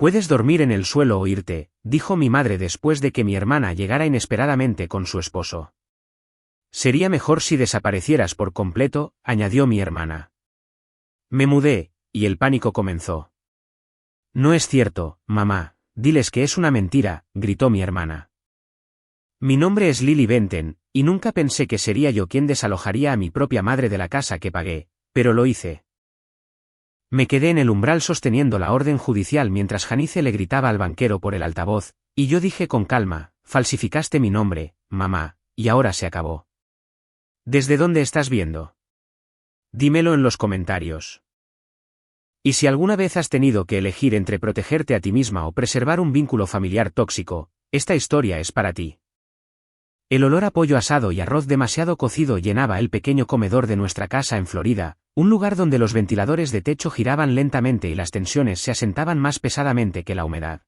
Puedes dormir en el suelo o irte, dijo mi madre después de que mi hermana llegara inesperadamente con su esposo. Sería mejor si desaparecieras por completo, añadió mi hermana. Me mudé, y el pánico comenzó. No es cierto, mamá, diles que es una mentira, gritó mi hermana. Mi nombre es Lily Benton, y nunca pensé que sería yo quien desalojaría a mi propia madre de la casa que pagué, pero lo hice. Me quedé en el umbral sosteniendo la orden judicial mientras Janice le gritaba al banquero por el altavoz, y yo dije con calma, falsificaste mi nombre, mamá, y ahora se acabó. ¿Desde dónde estás viendo? Dímelo en los comentarios. Y si alguna vez has tenido que elegir entre protegerte a ti misma o preservar un vínculo familiar tóxico, esta historia es para ti. El olor a pollo asado y arroz demasiado cocido llenaba el pequeño comedor de nuestra casa en Florida, un lugar donde los ventiladores de techo giraban lentamente y las tensiones se asentaban más pesadamente que la humedad.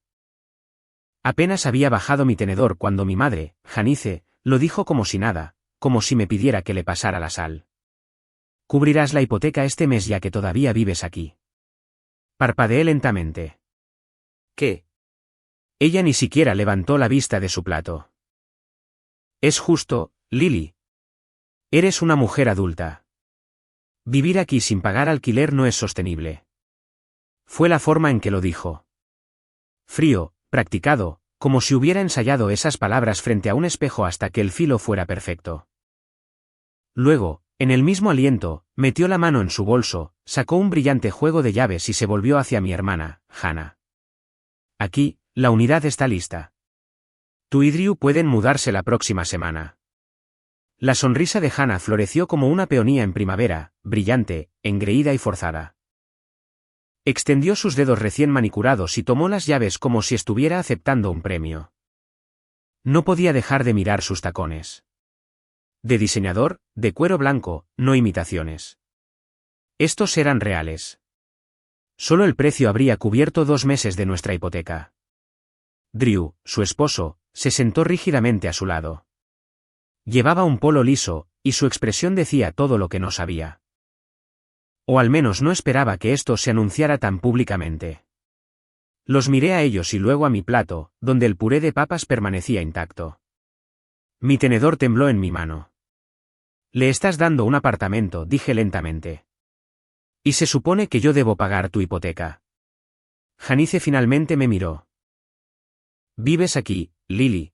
Apenas había bajado mi tenedor cuando mi madre, Janice, lo dijo como si nada, como si me pidiera que le pasara la sal. Cubrirás la hipoteca este mes ya que todavía vives aquí. Parpadeé lentamente. ¿Qué? Ella ni siquiera levantó la vista de su plato. Es justo, Lily. Eres una mujer adulta. Vivir aquí sin pagar alquiler no es sostenible. Fue la forma en que lo dijo. Frío, practicado, como si hubiera ensayado esas palabras frente a un espejo hasta que el filo fuera perfecto. Luego, en el mismo aliento, metió la mano en su bolso, sacó un brillante juego de llaves y se volvió hacia mi hermana, Hannah. Aquí, la unidad está lista. Tú y Drew pueden mudarse la próxima semana. La sonrisa de Hannah floreció como una peonía en primavera, brillante, engreída y forzada. Extendió sus dedos recién manicurados y tomó las llaves como si estuviera aceptando un premio. No podía dejar de mirar sus tacones. De diseñador, de cuero blanco, no imitaciones. Estos eran reales. Solo el precio habría cubierto 2 meses de nuestra hipoteca. Drew, su esposo, se sentó rígidamente a su lado. Llevaba un polo liso, y su expresión decía todo lo que no sabía. O al menos no esperaba que esto se anunciara tan públicamente. Los miré a ellos y luego a mi plato, donde el puré de papas permanecía intacto. Mi tenedor tembló en mi mano. Le estás dando un apartamento, dije lentamente. Y se supone que yo debo pagar tu hipoteca. Janice finalmente me miró. Vives aquí, Lily.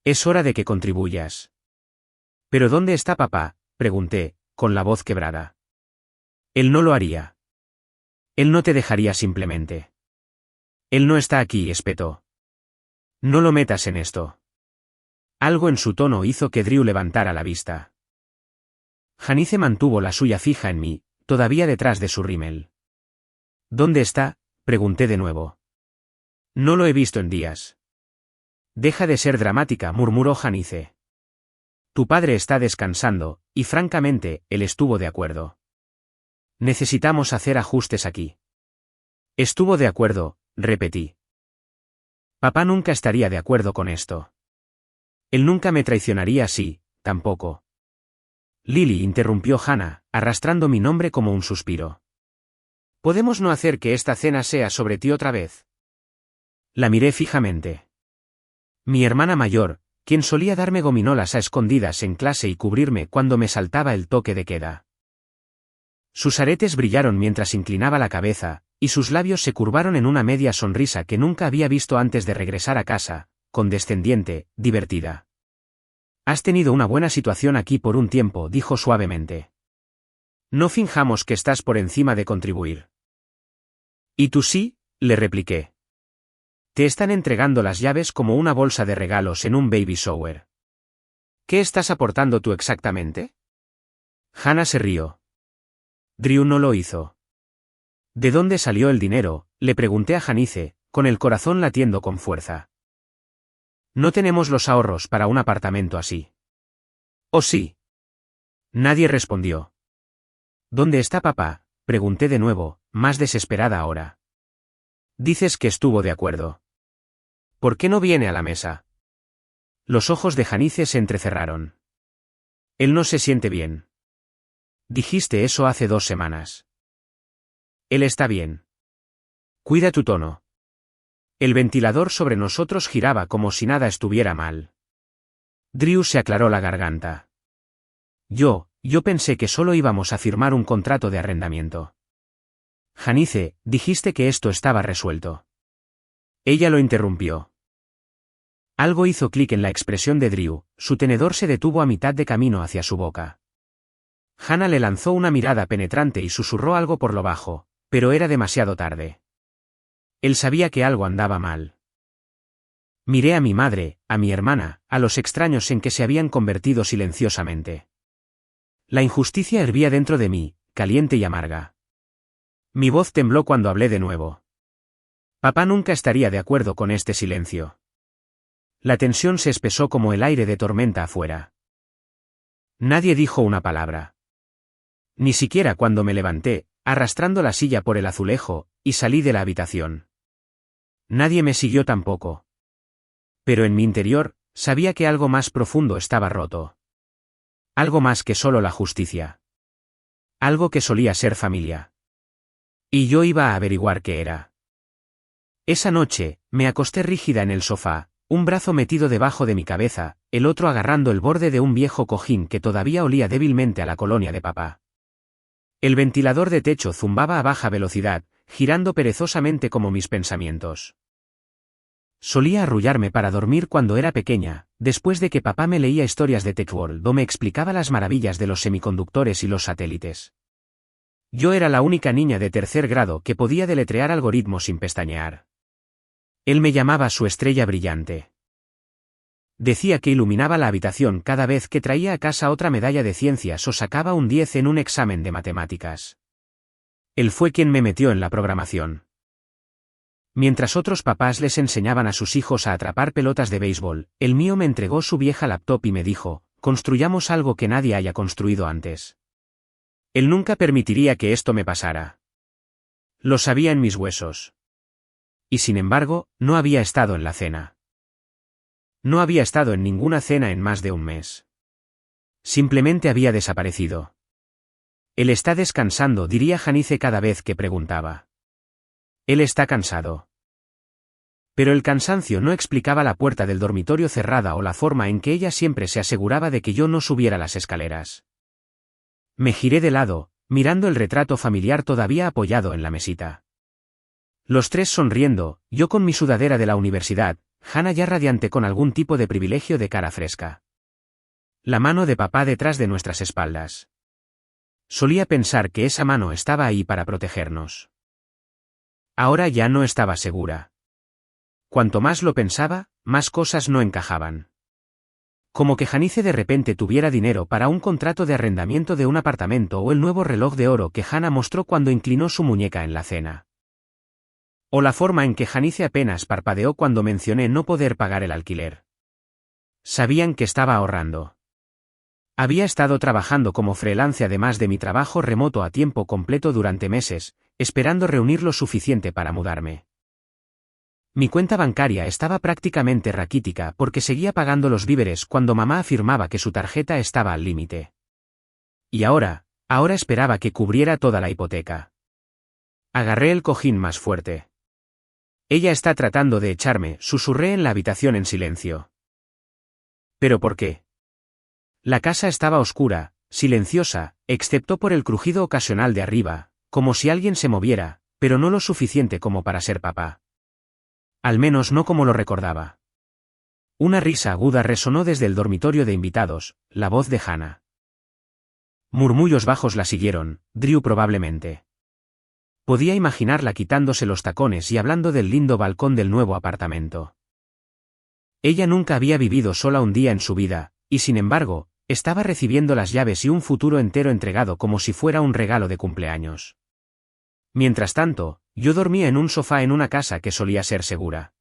Es hora de que contribuyas. ¿Pero dónde está papá?, pregunté, con la voz quebrada. Él no lo haría. Él no te dejaría simplemente. Él no está aquí, espetó. No lo metas en esto. Algo en su tono hizo que Drew levantara la vista. Janice mantuvo la suya fija en mí, todavía detrás de su rímel. ¿Dónde está?, pregunté de nuevo. No lo he visto en días. Deja de ser dramática, murmuró Janice. Tu padre está descansando, y francamente, él estuvo de acuerdo. Necesitamos hacer ajustes aquí. Estuvo de acuerdo, repetí. Papá nunca estaría de acuerdo con esto. Él nunca me traicionaría así, tampoco. Lily, interrumpió Hannah, arrastrando mi nombre como un suspiro. ¿Podemos no hacer que esta cena sea sobre ti otra vez? La miré fijamente. Mi hermana mayor, quien solía darme gominolas a escondidas en clase y cubrirme cuando me saltaba el toque de queda. Sus aretes brillaron mientras inclinaba la cabeza, y sus labios se curvaron en una media sonrisa que nunca había visto antes de regresar a casa, condescendiente, divertida. Has tenido una buena situación aquí por un tiempo, dijo suavemente. No finjamos que estás por encima de contribuir. ¿Y tú sí?, le repliqué. Te están entregando las llaves como una bolsa de regalos en un baby shower. ¿Qué estás aportando tú exactamente? Hannah se rió. Drew no lo hizo. ¿De dónde salió el dinero?, le pregunté a Janice, con el corazón latiendo con fuerza. No tenemos los ahorros para un apartamento así. ¿Oh sí? Nadie respondió. ¿Dónde está papá?, pregunté de nuevo, más desesperada ahora. Dices que estuvo de acuerdo. ¿Por qué no viene a la mesa? Los ojos de Janice se entrecerraron. Él no se siente bien. Dijiste eso hace 2 semanas. Él está bien. Cuida tu tono. El ventilador sobre nosotros giraba como si nada estuviera mal. Drew se aclaró la garganta. Yo pensé que solo íbamos a firmar un contrato de arrendamiento. Janice, dijiste que esto estaba resuelto. Ella lo interrumpió. Algo hizo clic en la expresión de Drew, su tenedor se detuvo a mitad de camino hacia su boca. Hannah le lanzó una mirada penetrante y susurró algo por lo bajo, pero era demasiado tarde. Él sabía que algo andaba mal. Miré a mi madre, a mi hermana, a los extraños en que se habían convertido silenciosamente. La injusticia hervía dentro de mí, caliente y amarga. Mi voz tembló cuando hablé de nuevo. Papá nunca estaría de acuerdo con este silencio. La tensión se espesó como el aire de tormenta afuera. Nadie dijo una palabra. Ni siquiera cuando me levanté, arrastrando la silla por el azulejo, y salí de la habitación. Nadie me siguió tampoco. Pero en mi interior, sabía que algo más profundo estaba roto. Algo más que solo la justicia. Algo que solía ser familia. Y yo iba a averiguar qué era. Esa noche, me acosté rígida en el sofá, un brazo metido debajo de mi cabeza, el otro agarrando el borde de un viejo cojín que todavía olía débilmente a la colonia de papá. El ventilador de techo zumbaba a baja velocidad, girando perezosamente como mis pensamientos. Solía arrullarme para dormir cuando era pequeña, después de que papá me leía historias de TechWorld o me explicaba las maravillas de los semiconductores y los satélites. Yo era la única niña de tercer grado que podía deletrear algoritmos sin pestañear. Él me llamaba su estrella brillante. Decía que iluminaba la habitación cada vez que traía a casa otra medalla de ciencias o sacaba un 10 en un examen de matemáticas. Él fue quien me metió en la programación. Mientras otros papás les enseñaban a sus hijos a atrapar pelotas de béisbol, el mío me entregó su vieja laptop y me dijo, construyamos algo que nadie haya construido antes. Él nunca permitiría que esto me pasara. Lo sabía en mis huesos. Y sin embargo, no había estado en la cena. No había estado en ninguna cena en más de un mes. Simplemente había desaparecido. Él está descansando, diría Janice cada vez que preguntaba. Él está cansado. Pero el cansancio no explicaba la puerta del dormitorio cerrada o la forma en que ella siempre se aseguraba de que yo no subiera las escaleras. Me giré de lado, mirando el retrato familiar todavía apoyado en la mesita. Los tres sonriendo, yo con mi sudadera de la universidad, Hannah ya radiante con algún tipo de privilegio de cara fresca. La mano de papá detrás de nuestras espaldas. Solía pensar que esa mano estaba ahí para protegernos. Ahora ya no estaba segura. Cuanto más lo pensaba, más cosas no encajaban. Como que Janice de repente tuviera dinero para un contrato de arrendamiento de un apartamento o el nuevo reloj de oro que Hannah mostró cuando inclinó su muñeca en la cena. O la forma en que Janice apenas parpadeó cuando mencioné no poder pagar el alquiler. Sabían que estaba ahorrando. Había estado trabajando como freelance además de mi trabajo remoto a tiempo completo durante meses, esperando reunir lo suficiente para mudarme. Mi cuenta bancaria estaba prácticamente raquítica porque seguía pagando los víveres cuando mamá afirmaba que su tarjeta estaba al límite. Y ahora esperaba que cubriera toda la hipoteca. Agarré el cojín más fuerte. Ella está tratando de echarme, susurré en la habitación en silencio. ¿Pero por qué? La casa estaba oscura, silenciosa, excepto por el crujido ocasional de arriba, como si alguien se moviera, pero no lo suficiente como para ser papá. Al menos no como lo recordaba. Una risa aguda resonó desde el dormitorio de invitados, la voz de Hannah. Murmullos bajos la siguieron, Drew probablemente. Podía imaginarla quitándose los tacones y hablando del lindo balcón del nuevo apartamento. Ella nunca había vivido sola un día en su vida, y sin embargo, estaba recibiendo las llaves y un futuro entero entregado como si fuera un regalo de cumpleaños. Mientras tanto, yo dormía en un sofá en una casa que solía ser segura.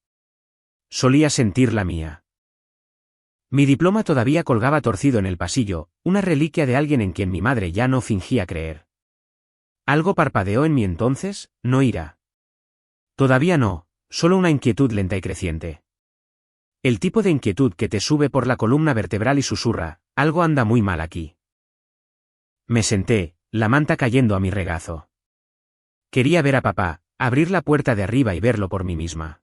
Solía sentir la mía. Mi diploma todavía colgaba torcido en el pasillo, una reliquia de alguien en quien mi madre ya no fingía creer. Algo parpadeó en mí entonces, no ira. Todavía no, solo una inquietud lenta y creciente. El tipo de inquietud que te sube por la columna vertebral y susurra, algo anda muy mal aquí. Me senté, la manta cayendo a mi regazo. Quería ver a papá, abrir la puerta de arriba y verlo por mí misma.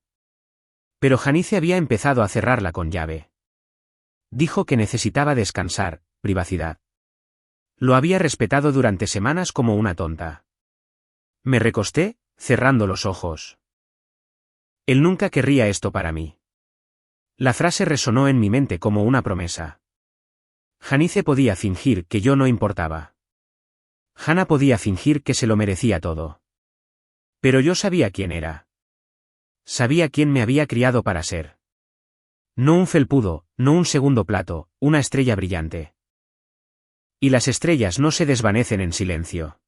Pero Janice había empezado a cerrarla con llave. Dijo que necesitaba descansar, privacidad. Lo había respetado durante semanas como una tonta. Me recosté, cerrando los ojos. Él nunca querría esto para mí. La frase resonó en mi mente como una promesa. Janice podía fingir que yo no importaba. Hannah podía fingir que se lo merecía todo. Pero yo sabía quién era. Sabía quién me había criado para ser. No un felpudo, no un segundo plato, una estrella brillante. Y las estrellas no se desvanecen en silencio.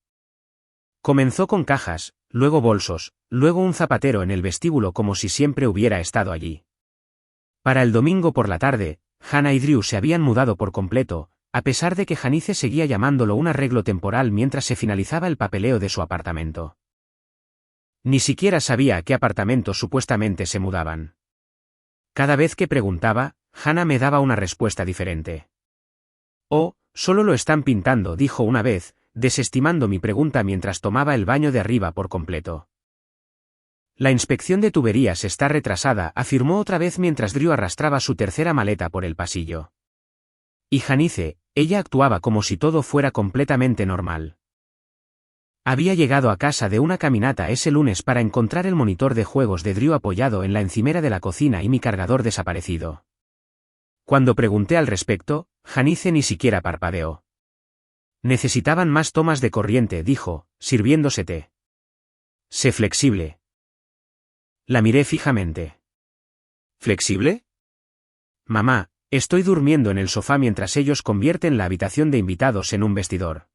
Comenzó con cajas, luego bolsos, luego un zapatero en el vestíbulo como si siempre hubiera estado allí. Para el domingo por la tarde, Hannah y Drew se habían mudado por completo, a pesar de que Janice seguía llamándolo un arreglo temporal mientras se finalizaba el papeleo de su apartamento. Ni siquiera sabía a qué apartamento supuestamente se mudaban. Cada vez que preguntaba, Hannah me daba una respuesta diferente. Oh, solo lo están pintando, dijo una vez, desestimando mi pregunta mientras tomaba el baño de arriba por completo. La inspección de tuberías está retrasada, afirmó otra vez mientras Drew arrastraba su tercera maleta por el pasillo. Y Janice, ella actuaba como si todo fuera completamente normal. Había llegado a casa de una caminata ese lunes para encontrar el monitor de juegos de Drew apoyado en la encimera de la cocina y mi cargador desaparecido. Cuando pregunté al respecto, Janice ni siquiera parpadeó. Necesitaban más tomas de corriente, dijo, sirviéndose té. Sé flexible. La miré fijamente. ¿Flexible? Mamá, estoy durmiendo en el sofá mientras ellos convierten la habitación de invitados en un vestidor.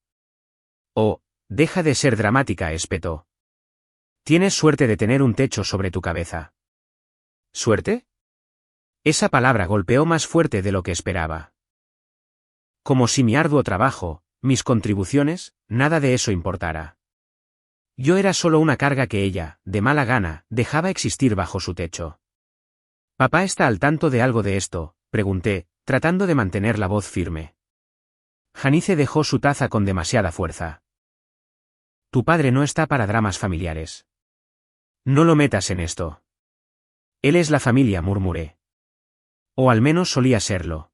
Oh, deja de ser dramática, espetó. Tienes suerte de tener un techo sobre tu cabeza. ¿Suerte? Esa palabra golpeó más fuerte de lo que esperaba. Como si mi arduo trabajo, mis contribuciones, nada de eso importara. Yo era solo una carga que ella, de mala gana, dejaba existir bajo su techo. ¿Papá está al tanto de algo de esto?, pregunté, tratando de mantener la voz firme. Janice dejó su taza con demasiada fuerza. Tu padre no está para dramas familiares. No lo metas en esto. Él es la familia, murmuré. O al menos solía serlo.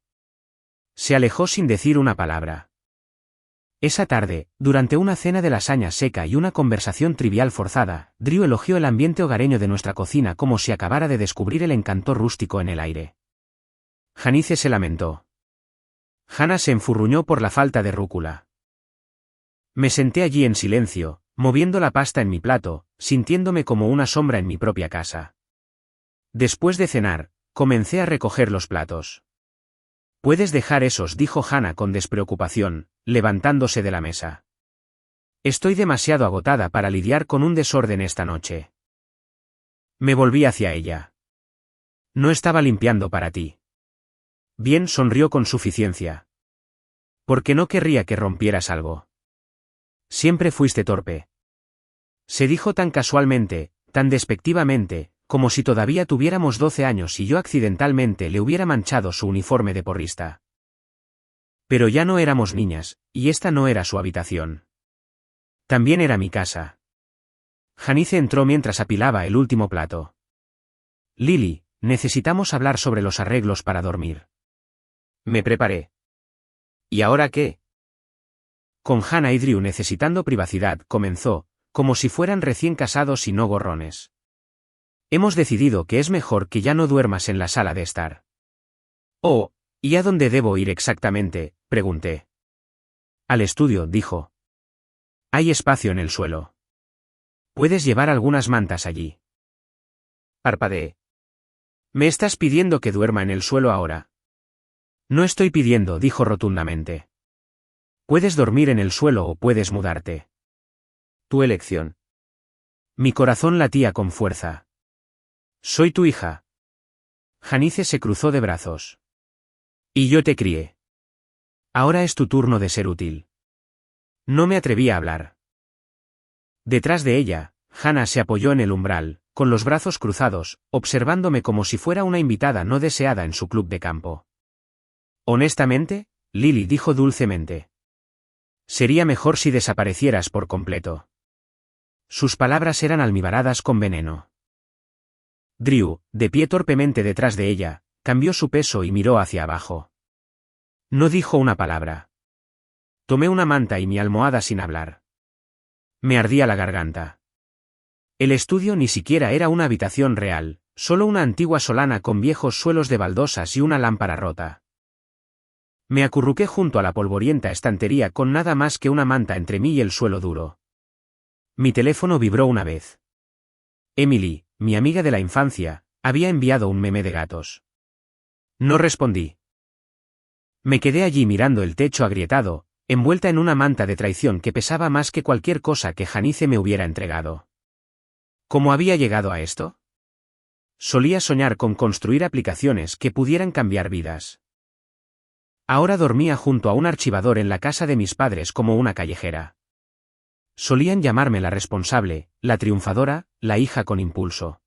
Se alejó sin decir una palabra. Esa tarde, durante una cena de lasaña seca y una conversación trivial forzada, Drew elogió el ambiente hogareño de nuestra cocina como si acabara de descubrir el encanto rústico en el aire. Janice se lamentó. Hannah se enfurruñó por la falta de rúcula. Me senté allí en silencio, moviendo la pasta en mi plato, sintiéndome como una sombra en mi propia casa. Después de cenar, comencé a recoger los platos. Puedes dejar esos, dijo Hannah con despreocupación, levantándose de la mesa. Estoy demasiado agotada para lidiar con un desorden esta noche. Me volví hacia ella. No estaba limpiando para ti. Bien, sonrió con suficiencia. Porque no querría que rompieras algo. Siempre fuiste torpe. Se dijo tan casualmente, tan despectivamente, como si todavía tuviéramos 12 años y yo accidentalmente le hubiera manchado su uniforme de porrista. Pero ya no éramos niñas, y esta no era su habitación. También era mi casa. Janice entró mientras apilaba el último plato. Lily, necesitamos hablar sobre los arreglos para dormir. Me preparé. ¿Y ahora qué? Con Hannah y Drew necesitando privacidad, comenzó, como si fueran recién casados y no gorrones. Hemos decidido que es mejor que ya no duermas en la sala de estar. Oh, ¿y a dónde debo ir exactamente?, pregunté. Al estudio, dijo. Hay espacio en el suelo. Puedes llevar algunas mantas allí. Parpadeé. ¿Me estás pidiendo que duerma en el suelo ahora? No estoy pidiendo, dijo rotundamente. Puedes dormir en el suelo o puedes mudarte. Tu elección. Mi corazón latía con fuerza. Soy tu hija. Janice se cruzó de brazos. Y yo te crié. Ahora es tu turno de ser útil. No me atreví a hablar. Detrás de ella, Hannah se apoyó en el umbral, con los brazos cruzados, observándome como si fuera una invitada no deseada en su club de campo. Honestamente, Lily dijo dulcemente. Sería mejor si desaparecieras por completo. Sus palabras eran almibaradas con veneno. Drew, de pie torpemente detrás de ella, cambió su peso y miró hacia abajo. No dijo una palabra. Tomé una manta y mi almohada sin hablar. Me ardía la garganta. El estudio ni siquiera era una habitación real, solo una antigua solana con viejos suelos de baldosas y una lámpara rota. Me acurruqué junto a la polvorienta estantería con nada más que una manta entre mí y el suelo duro. Mi teléfono vibró una vez. Emily, mi amiga de la infancia, había enviado un meme de gatos. No respondí. Me quedé allí mirando el techo agrietado, envuelta en una manta de traición que pesaba más que cualquier cosa que Janice me hubiera entregado. ¿Cómo había llegado a esto? Solía soñar con construir aplicaciones que pudieran cambiar vidas. Ahora dormía junto a un archivador en la casa de mis padres como una callejera. Solían llamarme la responsable, la triunfadora, la hija con impulso.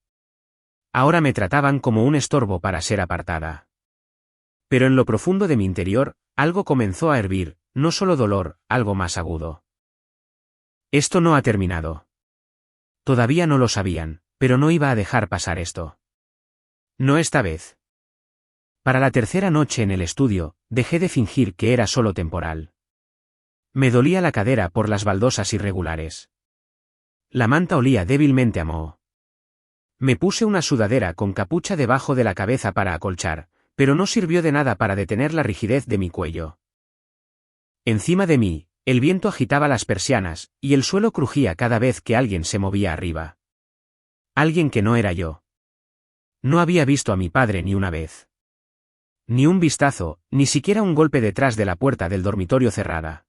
Ahora me trataban como un estorbo para ser apartada. Pero en lo profundo de mi interior, algo comenzó a hervir, no solo dolor, algo más agudo. Esto no ha terminado. Todavía no lo sabían, pero no iba a dejar pasar esto. No esta vez. Para la tercera noche en el estudio, dejé de fingir que era solo temporal. Me dolía la cadera por las baldosas irregulares. La manta olía débilmente a moho. Me puse una sudadera con capucha debajo de la cabeza para acolchar, pero no sirvió de nada para detener la rigidez de mi cuello. Encima de mí, el viento agitaba las persianas, y el suelo crujía cada vez que alguien se movía arriba. Alguien que no era yo. No había visto a mi padre ni una vez. Ni un vistazo, ni siquiera un golpe detrás de la puerta del dormitorio cerrada.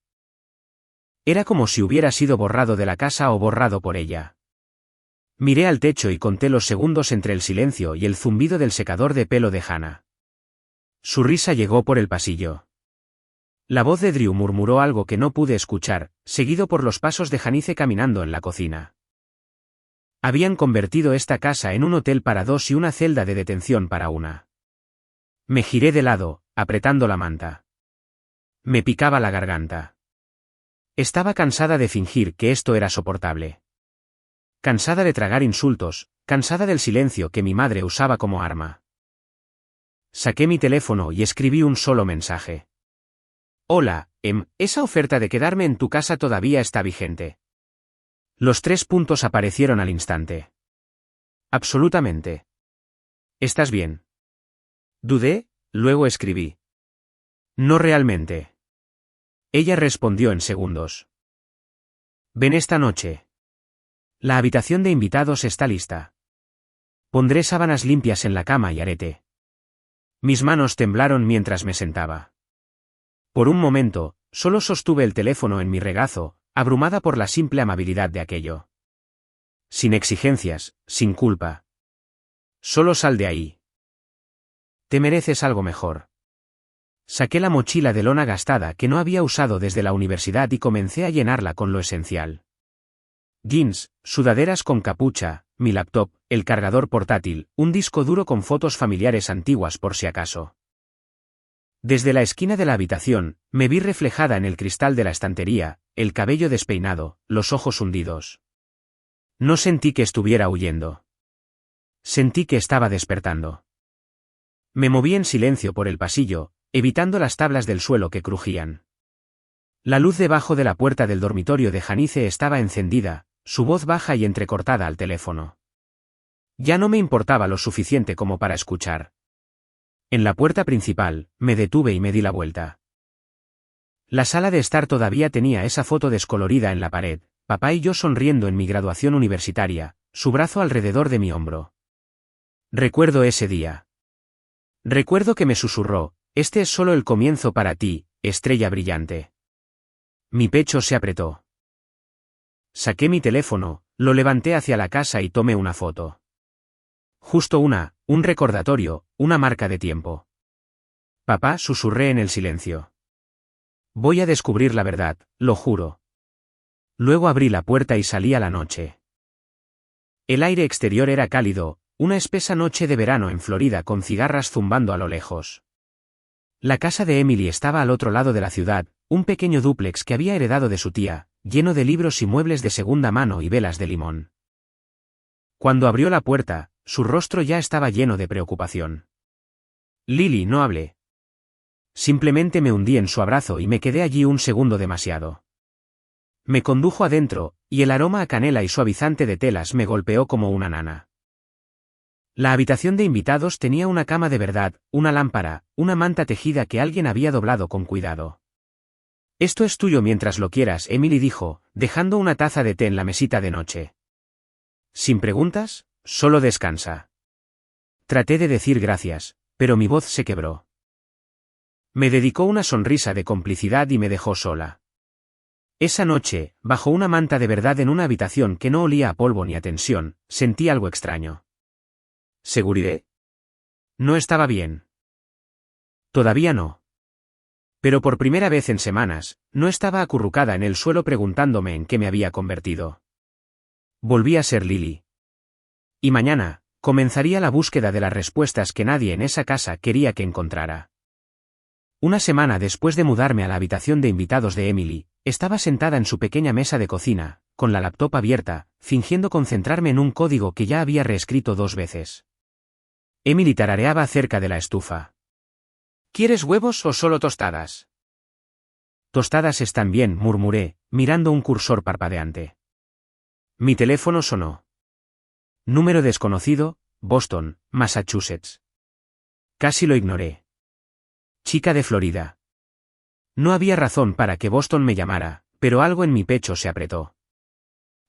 Era como si hubiera sido borrado de la casa o borrado por ella. Miré al techo y conté los segundos entre el silencio y el zumbido del secador de pelo de Hannah. Su risa llegó por el pasillo. La voz de Drew murmuró algo que no pude escuchar, seguido por los pasos de Janice caminando en la cocina. Habían convertido esta casa en un hotel para dos y una celda de detención para una. Me giré de lado, apretando la manta. Me picaba la garganta. Estaba cansada de fingir que esto era soportable. Cansada de tragar insultos, cansada del silencio que mi madre usaba como arma. Saqué mi teléfono y escribí un solo mensaje. Hola, ¿esa oferta de quedarme en tu casa todavía está vigente? Los 3 puntos aparecieron al instante. Absolutamente. ¿Estás bien? Dudé, luego escribí. No realmente. Ella respondió en segundos. Ven esta noche. La habitación de invitados está lista. Pondré sábanas limpias en la cama y haré té. Mis manos temblaron mientras me sentaba. Por un momento, solo sostuve el teléfono en mi regazo, abrumada por la simple amabilidad de aquello. Sin exigencias, sin culpa. Solo sal de ahí. Te mereces algo mejor. Saqué la mochila de lona gastada que no había usado desde la universidad y comencé a llenarla con lo esencial. Jeans, sudaderas con capucha, mi laptop, el cargador portátil, un disco duro con fotos familiares antiguas por si acaso. Desde la esquina de la habitación, me vi reflejada en el cristal de la estantería, el cabello despeinado, los ojos hundidos. No sentí que estuviera huyendo. Sentí que estaba despertando. Me moví en silencio por el pasillo, evitando las tablas del suelo que crujían. La luz debajo de la puerta del dormitorio de Janice estaba encendida, su voz baja y entrecortada al teléfono. Ya no me importaba lo suficiente como para escuchar. En la puerta principal, me detuve y me di la vuelta. La sala de estar todavía tenía esa foto descolorida en la pared, papá y yo sonriendo en mi graduación universitaria, su brazo alrededor de mi hombro. Recuerdo ese día. Recuerdo que me susurró, este es solo el comienzo para ti, estrella brillante. Mi pecho se apretó. Saqué mi teléfono, lo levanté hacia la casa y tomé una foto. Justo un recordatorio, una marca de tiempo. Papá, susurré en el silencio. Voy a descubrir la verdad, lo juro. Luego abrí la puerta y salí a la noche. El aire exterior era cálido, una espesa noche de verano en Florida con cigarras zumbando a lo lejos. La casa de Emily estaba al otro lado de la ciudad, un pequeño dúplex que había heredado de su tía, lleno de libros y muebles de segunda mano y velas de limón. Cuando abrió la puerta, su rostro ya estaba lleno de preocupación. Lily, no hablé. Simplemente me hundí en su abrazo y me quedé allí un segundo demasiado. Me condujo adentro, y el aroma a canela y suavizante de telas me golpeó como una nana. La habitación de invitados tenía una cama de verdad, una lámpara, una manta tejida que alguien había doblado con cuidado. Esto es tuyo mientras lo quieras, Emily dijo, dejando una taza de té en la mesita de noche. Sin preguntas, solo descansa. Traté de decir gracias, pero mi voz se quebró. Me dedicó una sonrisa de complicidad y me dejó sola. Esa noche, bajo una manta de verdad en una habitación que no olía a polvo ni a tensión, sentí algo extraño. ¿Seguridad? No estaba bien. Todavía no. Pero por primera vez en semanas, no estaba acurrucada en el suelo preguntándome en qué me había convertido. Volví a ser Lily. Y mañana, comenzaría la búsqueda de las respuestas que nadie en esa casa quería que encontrara. Una semana después de mudarme a la habitación de invitados de Emily, estaba sentada en su pequeña mesa de cocina, con la laptop abierta, fingiendo concentrarme en un código que ya había reescrito 2 veces. Emily tarareaba cerca de la estufa. ¿Quieres huevos o solo tostadas? Tostadas están bien, murmuré, mirando un cursor parpadeante. Mi teléfono sonó. Número desconocido, Boston, Massachusetts. Casi lo ignoré. Chica de Florida. No había razón para que Boston me llamara, pero algo en mi pecho se apretó.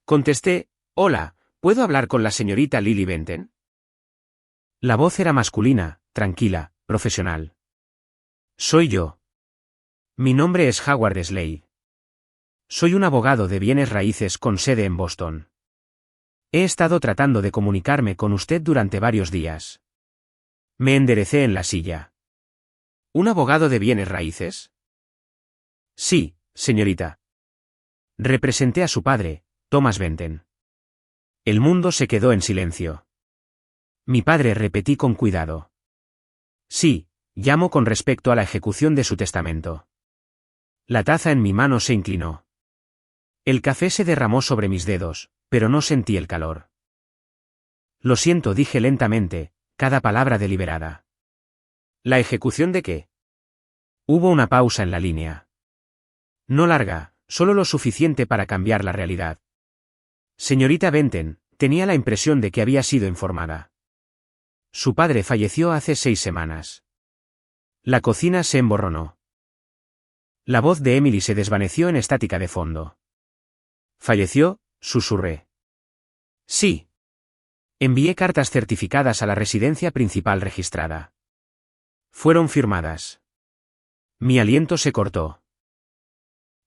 Contesté, hola, ¿puedo hablar con la señorita Lily Benton? La voz era masculina, tranquila, profesional. Soy yo. Mi nombre es Howard Slade. Soy un abogado de bienes raíces con sede en Boston. He estado tratando de comunicarme con usted durante varios días. Me enderecé en la silla. ¿Un abogado de bienes raíces? Sí, señorita. Representé a su padre, Thomas Benton. El mundo se quedó en silencio. Mi padre, repetí con cuidado. Sí, llamo con respecto a la ejecución de su testamento. La taza en mi mano se inclinó. El café se derramó sobre mis dedos, pero no sentí el calor. Lo siento, dije lentamente, cada palabra deliberada. ¿La ejecución de qué? Hubo una pausa en la línea. No larga, solo lo suficiente para cambiar la realidad. Señorita Benton, tenía la impresión de que había sido informada. Su padre falleció hace 6 semanas. La cocina se emborronó. La voz de Emily se desvaneció en estática de fondo. ¿Falleció?, susurré. Sí. Envié cartas certificadas a la residencia principal registrada. Fueron firmadas. Mi aliento se cortó.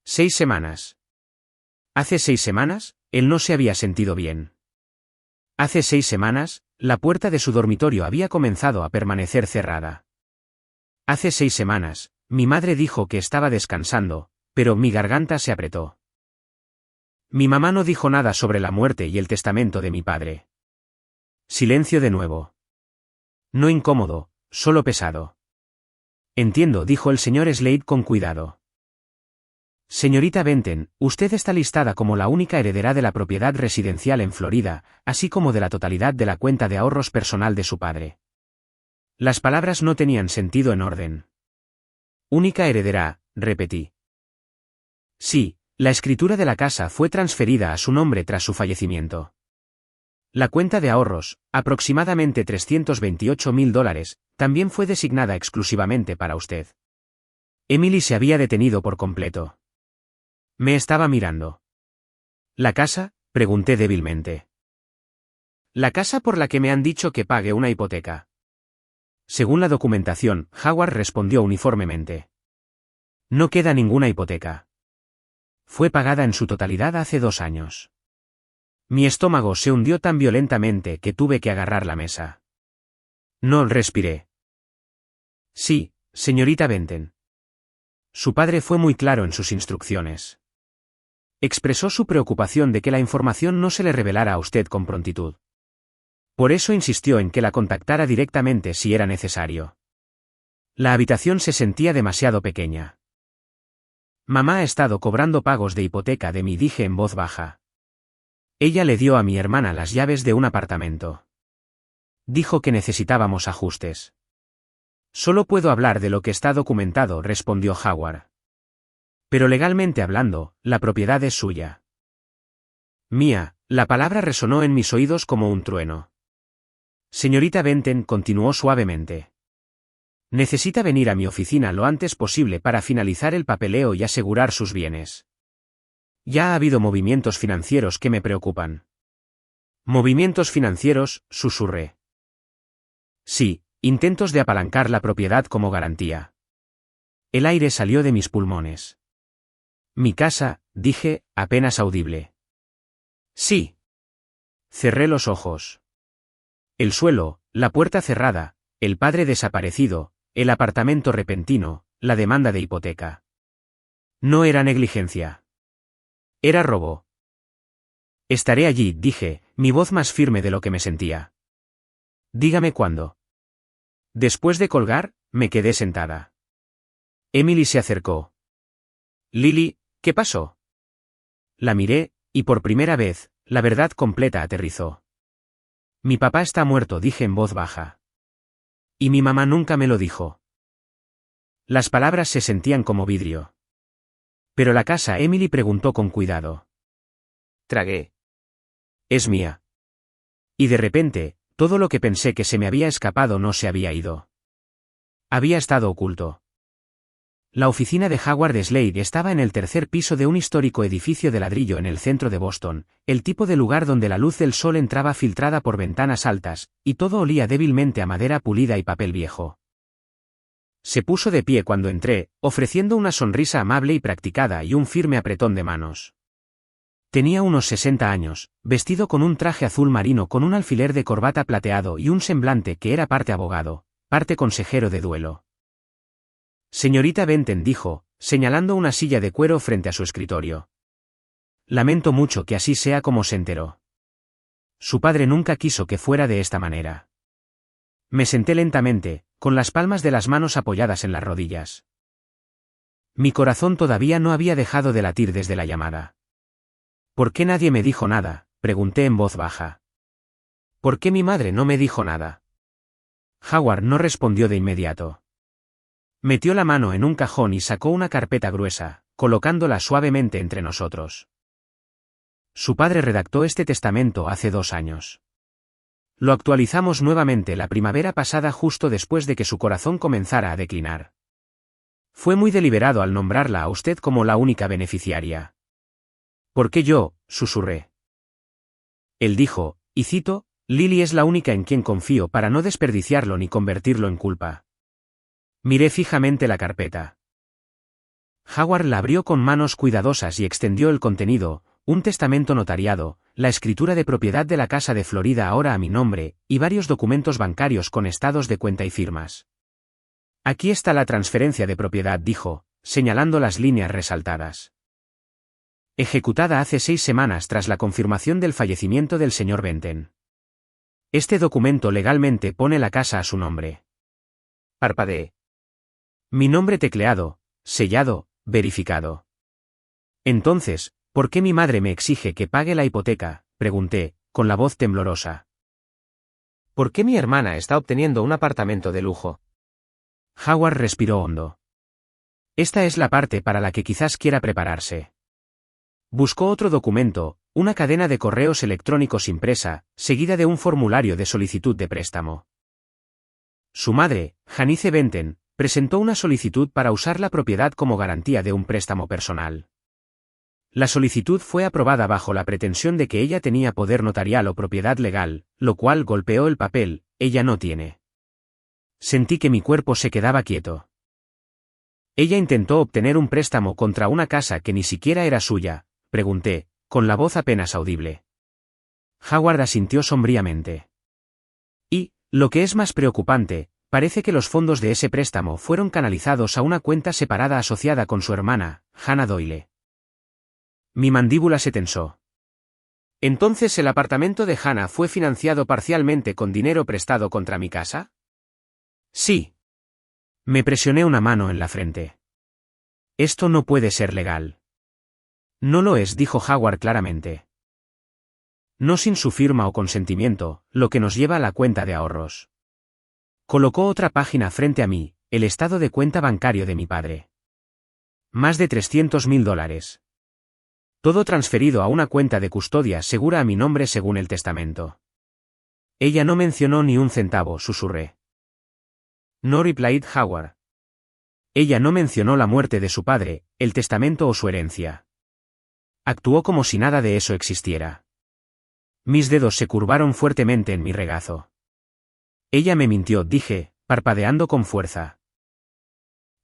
6 semanas. Hace 6 semanas, él no se había sentido bien. Hace 6 semanas, la puerta de su dormitorio había comenzado a permanecer cerrada. Hace 6 semanas, mi madre dijo que estaba descansando, pero mi garganta se apretó. Mi mamá no dijo nada sobre la muerte y el testamento de mi padre. Silencio de nuevo. No incómodo, solo pesado. Entiendo, dijo el señor Slade con cuidado. Señorita Benton, usted está listada como la única heredera de la propiedad residencial en Florida, así como de la totalidad de la cuenta de ahorros personal de su padre. Las palabras no tenían sentido en orden. Única heredera, repetí. Sí, la escritura de la casa fue transferida a su nombre tras su fallecimiento. La cuenta de ahorros, aproximadamente $328.000, también fue designada exclusivamente para usted. Emily se había detenido por completo. Me estaba mirando. ¿La casa?, pregunté débilmente. La casa por la que me han dicho que pague una hipoteca. Según la documentación, Howard respondió uniformemente. No queda ninguna hipoteca. Fue pagada en su totalidad hace 2 años. Mi estómago se hundió tan violentamente que tuve que agarrar la mesa. No, respiré. Sí, señorita Benton. Su padre fue muy claro en sus instrucciones. Expresó su preocupación de que la información no se le revelara a usted con prontitud. Por eso insistió en que la contactara directamente si era necesario. La habitación se sentía demasiado pequeña. Mamá ha estado cobrando pagos de hipoteca de mí, dije en voz baja. Ella le dio a mi hermana las llaves de un apartamento. Dijo que necesitábamos ajustes. Solo puedo hablar de lo que está documentado, respondió Howard. Pero legalmente hablando, la propiedad es suya. Mía, la palabra resonó en mis oídos como un trueno. Señorita Benton, continuó suavemente. Necesita venir a mi oficina lo antes posible para finalizar el papeleo y asegurar sus bienes. Ya ha habido movimientos financieros que me preocupan. Movimientos financieros, susurré. Sí, intentos de apalancar la propiedad como garantía. El aire salió de mis pulmones. Mi casa, dije, apenas audible. Sí. Cerré los ojos. El suelo, la puerta cerrada, el padre desaparecido, el apartamento repentino, la demanda de hipoteca. No era negligencia. Era robo. Estaré allí, dije, mi voz más firme de lo que me sentía. Dígame cuándo. Después de colgar, me quedé sentada. Emily se acercó. Lily, ¿qué pasó? La miré, y por primera vez, la verdad completa aterrizó. Mi papá está muerto, dije en voz baja. Y mi mamá nunca me lo dijo. Las palabras se sentían como vidrio. Pero la casa, Emily preguntó con cuidado. Tragué. Es mía. Y de repente, todo lo que pensé que se me había escapado no se había ido. Había estado oculto. La oficina de Howard Slade estaba en el tercer piso de un histórico edificio de ladrillo en el centro de Boston, el tipo de lugar donde la luz del sol entraba filtrada por ventanas altas, y todo olía débilmente a madera pulida y papel viejo. Se puso de pie cuando entré, ofreciendo una sonrisa amable y practicada y un firme apretón de manos. Tenía unos 60 años, vestido con un traje azul marino con un alfiler de corbata plateado y un semblante que era parte abogado, parte consejero de duelo. Señorita Benton, dijo, señalando una silla de cuero frente a su escritorio. Lamento mucho que así sea como se enteró. Su padre nunca quiso que fuera de esta manera. Me senté lentamente, con las palmas de las manos apoyadas en las rodillas. Mi corazón todavía no había dejado de latir desde la llamada. ¿Por qué nadie me dijo nada?, pregunté en voz baja. ¿Por qué mi madre no me dijo nada? Howard no respondió de inmediato. Metió la mano en un cajón y sacó una carpeta gruesa, colocándola suavemente entre nosotros. Su padre redactó este testamento hace 2 años. Lo actualizamos nuevamente la primavera pasada justo después de que su corazón comenzara a declinar. Fue muy deliberado al nombrarla a usted como la única beneficiaria. ¿Por qué yo?, susurré. Él dijo, y cito, Lily es la única en quien confío para no desperdiciarlo ni convertirlo en culpa. Miré fijamente la carpeta. Howard la abrió con manos cuidadosas y extendió el contenido, un testamento notariado, la escritura de propiedad de la casa de Florida ahora a mi nombre, y varios documentos bancarios con estados de cuenta y firmas. Aquí está la transferencia de propiedad, dijo, señalando las líneas resaltadas. Ejecutada hace 6 semanas tras la confirmación del fallecimiento del señor Benton. Este documento legalmente pone la casa a su nombre. Parpadeé. Mi nombre tecleado, sellado, verificado. Entonces, ¿por qué mi madre me exige que pague la hipoteca?, pregunté, con la voz temblorosa. ¿Por qué mi hermana está obteniendo un apartamento de lujo? Howard respiró hondo. Esta es la parte para la que quizás quiera prepararse. Buscó otro documento, una cadena de correos electrónicos impresa, seguida de un formulario de solicitud de préstamo. Su madre, Janice Benton, presentó una solicitud para usar la propiedad como garantía de un préstamo personal. La solicitud fue aprobada bajo la pretensión de que ella tenía poder notarial o propiedad legal, lo cual golpeó el papel, ella no tiene. Sentí que mi cuerpo se quedaba quieto. Ella intentó obtener un préstamo contra una casa que ni siquiera era suya, pregunté, con la voz apenas audible. Howard asintió sombríamente. Y, lo que es más preocupante, parece que los fondos de ese préstamo fueron canalizados a una cuenta separada asociada con su hermana, Hannah Doyle. Mi mandíbula se tensó. ¿Entonces el apartamento de Hannah fue financiado parcialmente con dinero prestado contra mi casa? Sí. Me presioné una mano en la frente. Esto no puede ser legal. No lo es, dijo Howard claramente. No sin su firma o consentimiento, lo que nos lleva a la cuenta de ahorros. Colocó otra página frente a mí, el estado de cuenta bancario de mi padre. Más de $300.000. Todo transferido a una cuenta de custodia segura a mi nombre según el testamento. Ella no mencionó ni un centavo, susurré. No, replied Howard. Ella no mencionó la muerte de su padre, el testamento o su herencia. Actuó como si nada de eso existiera. Mis dedos se curvaron fuertemente en mi regazo. Ella me mintió, dije, parpadeando con fuerza.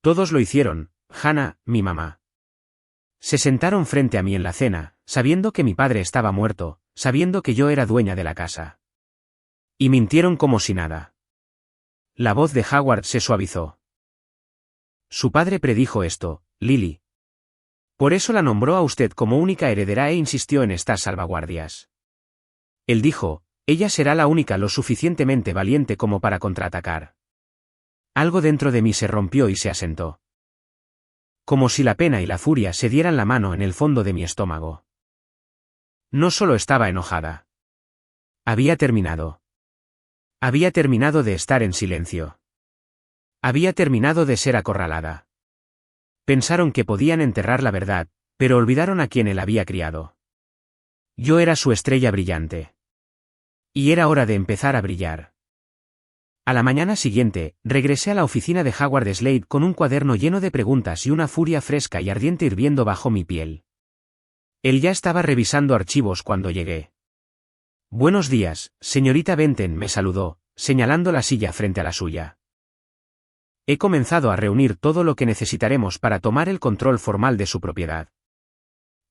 Todos lo hicieron, Hannah, mi mamá. Se sentaron frente a mí en la cena, sabiendo que mi padre estaba muerto, sabiendo que yo era dueña de la casa. Y mintieron como si nada. La voz de Howard se suavizó. Su padre predijo esto, Lily. Por eso la nombró a usted como única heredera e insistió en estas salvaguardias. Él dijo, ella será la única lo suficientemente valiente como para contraatacar. Algo dentro de mí se rompió y se asentó. Como si la pena y la furia se dieran la mano en el fondo de mi estómago. No solo estaba enojada. Había terminado. Había terminado de estar en silencio. Había terminado de ser acorralada. Pensaron que podían enterrar la verdad, pero olvidaron a quien él había criado. Yo era su estrella brillante. Y era hora de empezar a brillar. A la mañana siguiente, regresé a la oficina de Howard Slade con un cuaderno lleno de preguntas y una furia fresca y ardiente hirviendo bajo mi piel. Él ya estaba revisando archivos cuando llegué. Buenos días, señorita Benton, me saludó, señalando la silla frente a la suya. He comenzado a reunir todo lo que necesitaremos para tomar el control formal de su propiedad.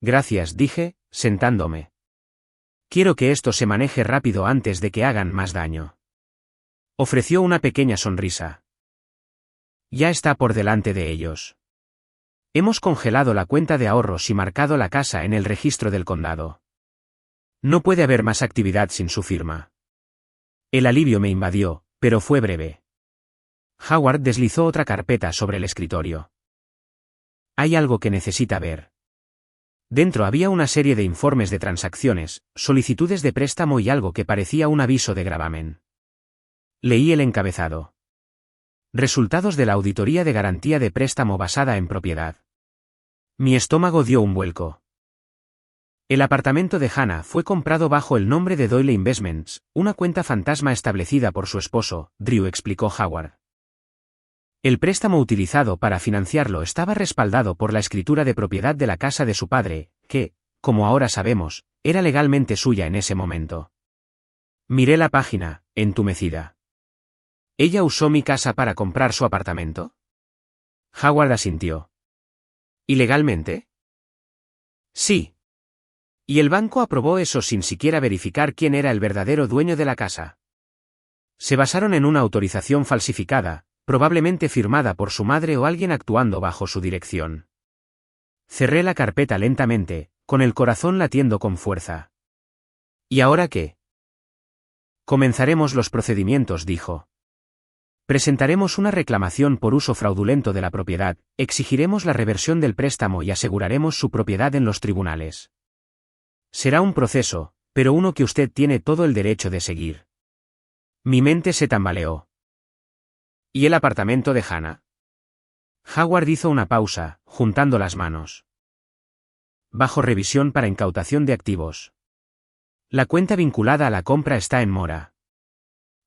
Gracias, dije, sentándome. Quiero que esto se maneje rápido antes de que hagan más daño. Ofreció una pequeña sonrisa. Ya está por delante de ellos. Hemos congelado la cuenta de ahorros y marcado la casa en el registro del condado. No puede haber más actividad sin su firma. El alivio me invadió, pero fue breve. Howard deslizó otra carpeta sobre el escritorio. Hay algo que necesita ver. Dentro había una serie de informes de transacciones, solicitudes de préstamo y algo que parecía un aviso de gravamen. Leí el encabezado. Resultados de la auditoría de garantía de préstamo basada en propiedad. Mi estómago dio un vuelco. El apartamento de Hannah fue comprado bajo el nombre de Doyle Investments, una cuenta fantasma establecida por su esposo, Drew, explicó Howard. El préstamo utilizado para financiarlo estaba respaldado por la escritura de propiedad de la casa de su padre, que, como ahora sabemos, era legalmente suya en ese momento. Miré la página, entumecida. ¿Ella usó mi casa para comprar su apartamento? Howard asintió. ¿Ilegalmente? Sí. Y el banco aprobó eso sin siquiera verificar quién era el verdadero dueño de la casa. Se basaron en una autorización falsificada, probablemente firmada por su madre o alguien actuando bajo su dirección. Cerré la carpeta lentamente, con el corazón latiendo con fuerza. ¿Y ahora qué? Comenzaremos los procedimientos, dijo. Presentaremos una reclamación por uso fraudulento de la propiedad, exigiremos la reversión del préstamo y aseguraremos su propiedad en los tribunales. Será un proceso, pero uno que usted tiene todo el derecho de seguir. Mi mente se tambaleó. ¿Y el apartamento de Hannah? Howard hizo una pausa, juntando las manos. Bajo revisión para incautación de activos. La cuenta vinculada a la compra está en mora.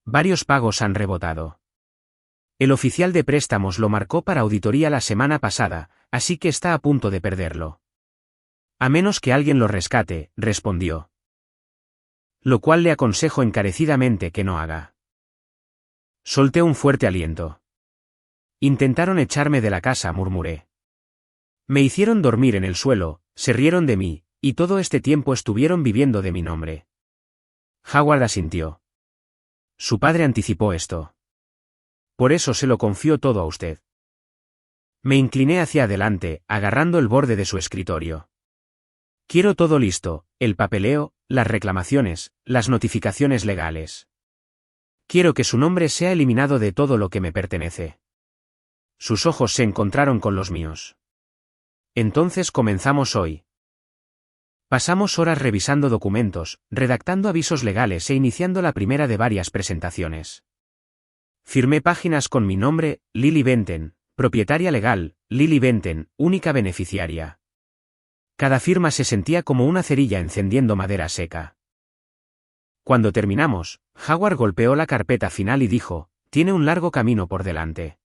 Varios pagos han rebotado. El oficial de préstamos lo marcó para auditoría la semana pasada, así que está a punto de perderlo. A menos que alguien lo rescate, respondió. Lo cual le aconsejo encarecidamente que no haga. Solté un fuerte aliento. Intentaron echarme de la casa, murmuré. Me hicieron dormir en el suelo, se rieron de mí, y todo este tiempo estuvieron viviendo de mi nombre. Howard asintió. Su padre anticipó esto. Por eso se lo confió todo a usted. Me incliné hacia adelante, agarrando el borde de su escritorio. Quiero todo listo, el papeleo, las reclamaciones, las notificaciones legales. Quiero que su nombre sea eliminado de todo lo que me pertenece. Sus ojos se encontraron con los míos. Entonces comenzamos hoy. Pasamos horas revisando documentos, redactando avisos legales e iniciando la primera de varias presentaciones. Firmé páginas con mi nombre, Lily Benten, propietaria legal, Lily Benten, única beneficiaria. Cada firma se sentía como una cerilla encendiendo madera seca. Cuando terminamos, Howard golpeó la carpeta final y dijo, «Tiene un largo camino por delante.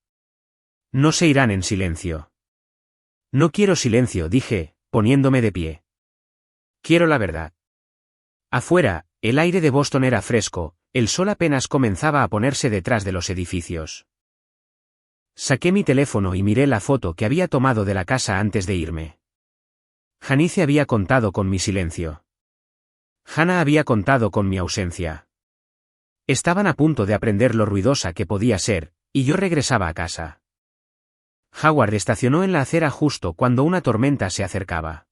No se irán en silencio». «No quiero silencio», dije, poniéndome de pie. «Quiero la verdad». Afuera, el aire de Boston era fresco, el sol apenas comenzaba a ponerse detrás de los edificios. Saqué mi teléfono y miré la foto que había tomado de la casa antes de irme. Janice había contado con mi silencio. Hannah había contado con mi ausencia. Estaban a punto de aprender lo ruidosa que podía ser, y yo regresaba a casa. Howard estacionó en la acera justo cuando una tormenta se acercaba.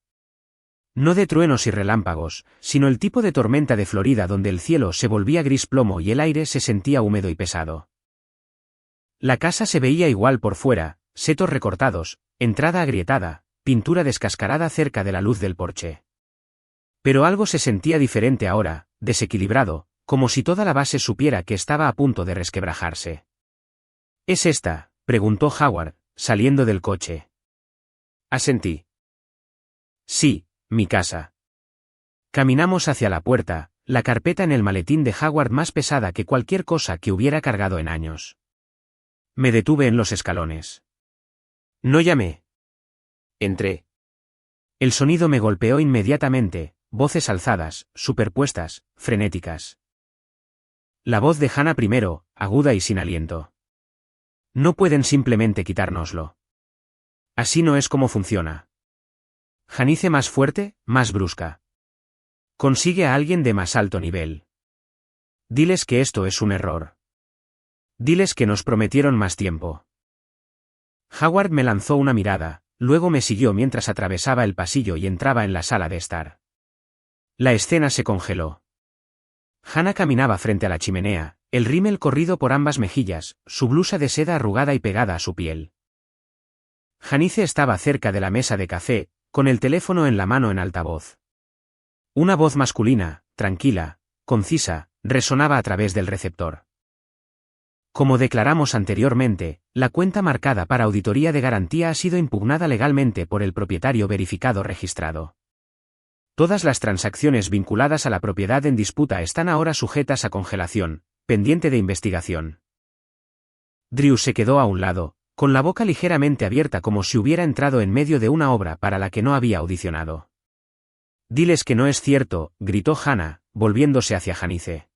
No de truenos y relámpagos, sino el tipo de tormenta de Florida donde el cielo se volvía gris plomo y el aire se sentía húmedo y pesado. La casa se veía igual por fuera, setos recortados, entrada agrietada, pintura descascarada cerca de la luz del porche. Pero algo se sentía diferente ahora, desequilibrado, como si toda la base supiera que estaba a punto de resquebrajarse. «¿Es esta?», preguntó Howard, saliendo del coche. Asentí. «Sí, mi casa». Caminamos hacia la puerta, la carpeta en el maletín de Howard más pesada que cualquier cosa que hubiera cargado en años. Me detuve en los escalones. No llamé. Entré. El sonido me golpeó inmediatamente, voces alzadas, superpuestas, frenéticas. La voz de Hannah primero, aguda y sin aliento. «No pueden simplemente quitárnoslo. Así no es como funciona». Janice más fuerte, más brusca. «Consigue a alguien de más alto nivel. Diles que esto es un error. Diles que nos prometieron más tiempo». Howard me lanzó una mirada, luego me siguió mientras atravesaba el pasillo y entraba en la sala de estar. La escena se congeló. Hannah caminaba frente a la chimenea, el rímel corrido por ambas mejillas, su blusa de seda arrugada y pegada a su piel. Janice estaba cerca de la mesa de café, con el teléfono en la mano en altavoz. Una voz masculina, tranquila, concisa, resonaba a través del receptor. «Como declaramos anteriormente, la cuenta marcada para auditoría de garantía ha sido impugnada legalmente por el propietario verificado registrado. Todas las transacciones vinculadas a la propiedad en disputa están ahora sujetas a congelación, pendiente de investigación». Drew se quedó a un lado, con la boca ligeramente abierta como si hubiera entrado en medio de una obra para la que no había audicionado. «Diles que no es cierto», gritó Hannah, volviéndose hacia Janice.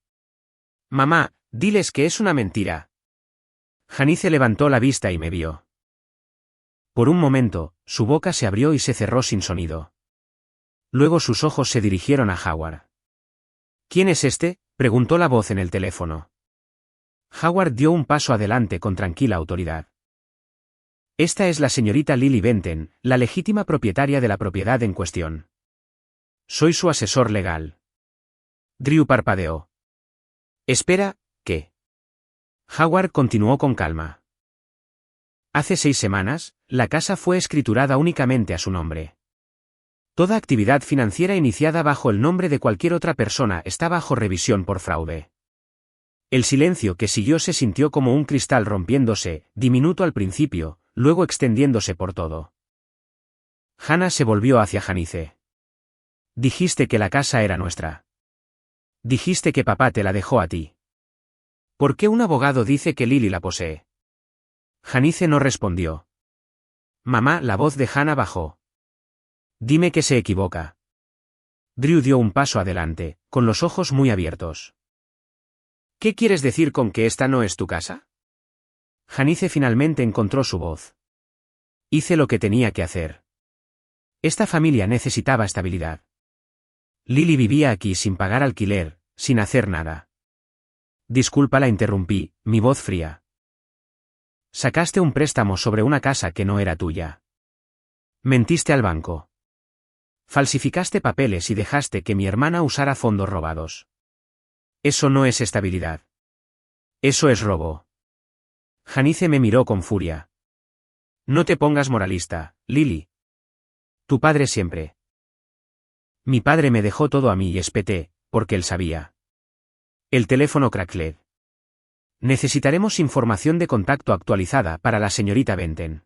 «Mamá, diles que es una mentira». Janice levantó la vista y me vio. Por un momento, su boca se abrió y se cerró sin sonido. Luego sus ojos se dirigieron a Howard. «¿Quién es este?», preguntó la voz en el teléfono. Howard dio un paso adelante con tranquila autoridad. «Esta es la señorita Lily Benten, la legítima propietaria de la propiedad en cuestión. Soy su asesor legal». Drew parpadeó. «Espera, ¿qué?». Howard continuó con calma. «Hace 6 semanas, la casa fue escriturada únicamente a su nombre. Toda actividad financiera iniciada bajo el nombre de cualquier otra persona está bajo revisión por fraude». El silencio que siguió se sintió como un cristal rompiéndose, diminuto al principio, luego extendiéndose por todo. Hannah se volvió hacia Janice. «Dijiste que la casa era nuestra. Dijiste que papá te la dejó a ti. ¿Por qué un abogado dice que Lily la posee?». Janice no respondió. «Mamá», la voz de Hannah bajó. «Dime que se equivoca». Drew dio un paso adelante, con los ojos muy abiertos. «¿Qué quieres decir con que esta no es tu casa?». Janice finalmente encontró su voz. «Hice lo que tenía que hacer. Esta familia necesitaba estabilidad. Lily vivía aquí sin pagar alquiler, sin hacer nada». «Disculpa», la interrumpí, mi voz fría. «Sacaste un préstamo sobre una casa que no era tuya. Mentiste al banco. Falsificaste papeles y dejaste que mi hermana usara fondos robados. Eso no es estabilidad. Eso es robo». Janice me miró con furia. «No te pongas moralista, Lily. Tu padre siempre». Mi padre me dejó todo a mí y espeté, porque él sabía. El teléfono crackle. Necesitaremos información de contacto actualizada para la señorita Benten.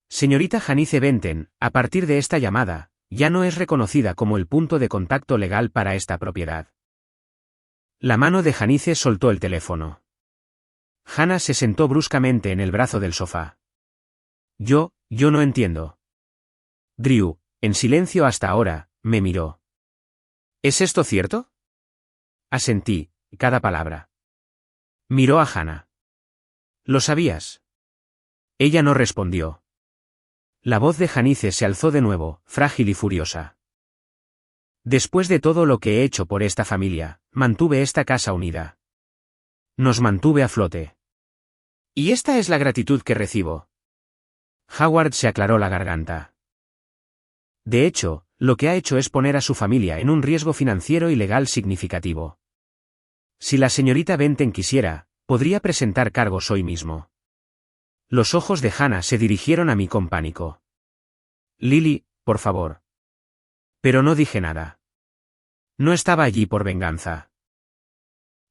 Señorita Janice Benten, a partir de esta llamada, ya no es reconocida como el punto de contacto legal para esta propiedad. La mano de Janice soltó el teléfono. Hannah se sentó bruscamente en el brazo del sofá. Yo no entiendo. Drew, en silencio hasta ahora, me miró. ¿Es esto cierto? Asentí, cada palabra. Miró a Hannah. ¿Lo sabías? Ella no respondió. La voz de Janice se alzó de nuevo, frágil y furiosa. Después de todo lo que he hecho por esta familia, mantuve esta casa unida. Nos mantuve a flote. ¿Y esta es la gratitud que recibo? Howard se aclaró la garganta. De hecho, lo que ha hecho es poner a su familia en un riesgo financiero y legal significativo. Si la señorita Benten quisiera, podría presentar cargos hoy mismo. Los ojos de Hannah se dirigieron a mí con pánico. Lily, por favor. Pero no dije nada. No estaba allí por venganza.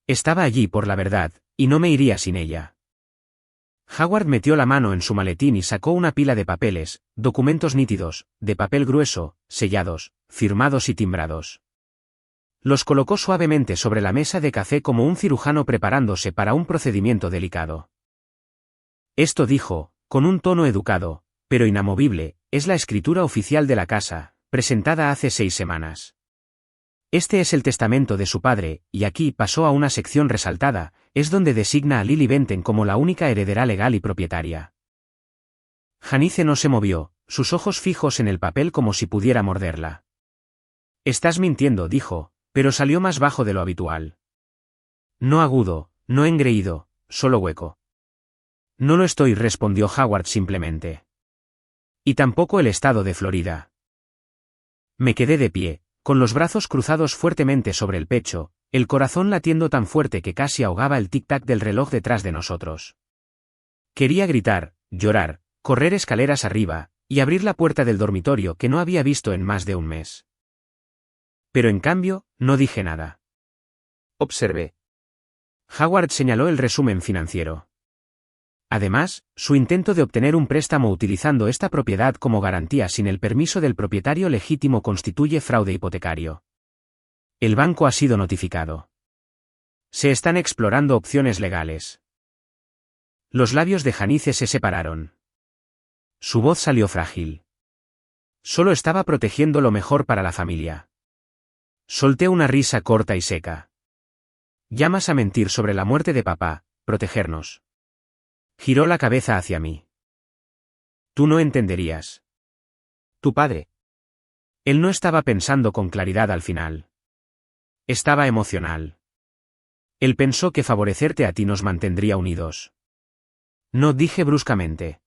Estaba allí por la verdad, y no me iría sin ella. Howard metió la mano en su maletín y sacó una pila de papeles, documentos nítidos, de papel grueso, sellados, firmados y timbrados. Los colocó suavemente sobre la mesa de café como un cirujano preparándose para un procedimiento delicado. Esto dijo, con un tono educado, pero inamovible, es la escritura oficial de la casa, presentada hace 6 semanas. Este es el testamento de su padre, y aquí pasó a una sección resaltada, es donde designa a Lily Benten como la única heredera legal y propietaria. Janice no se movió, sus ojos fijos en el papel como si pudiera morderla. Estás mintiendo, dijo, pero salió más bajo de lo habitual. No agudo, no engreído, solo hueco. No lo estoy, respondió Howard simplemente. Y tampoco el estado de Florida. Me quedé de pie, con los brazos cruzados fuertemente sobre el pecho, el corazón latiendo tan fuerte que casi ahogaba el tic-tac del reloj detrás de nosotros. Quería gritar, llorar, correr escaleras arriba, y abrir la puerta del dormitorio que no había visto en más de un mes. Pero en cambio, no dije nada. Observé. Howard señaló el resumen financiero. Además, su intento de obtener un préstamo utilizando esta propiedad como garantía sin el permiso del propietario legítimo constituye fraude hipotecario. El banco ha sido notificado. Se están explorando opciones legales. Los labios de Janice se separaron. Su voz salió frágil. Solo estaba protegiendo lo mejor para la familia. Solté una risa corta y seca. Llamas a mentir sobre la muerte de papá, protegernos. Giró la cabeza hacia mí. Tú no entenderías. Tu padre. Él no estaba pensando con claridad al final. Estaba emocional. Él pensó que favorecerte a ti nos mantendría unidos. No, dije bruscamente.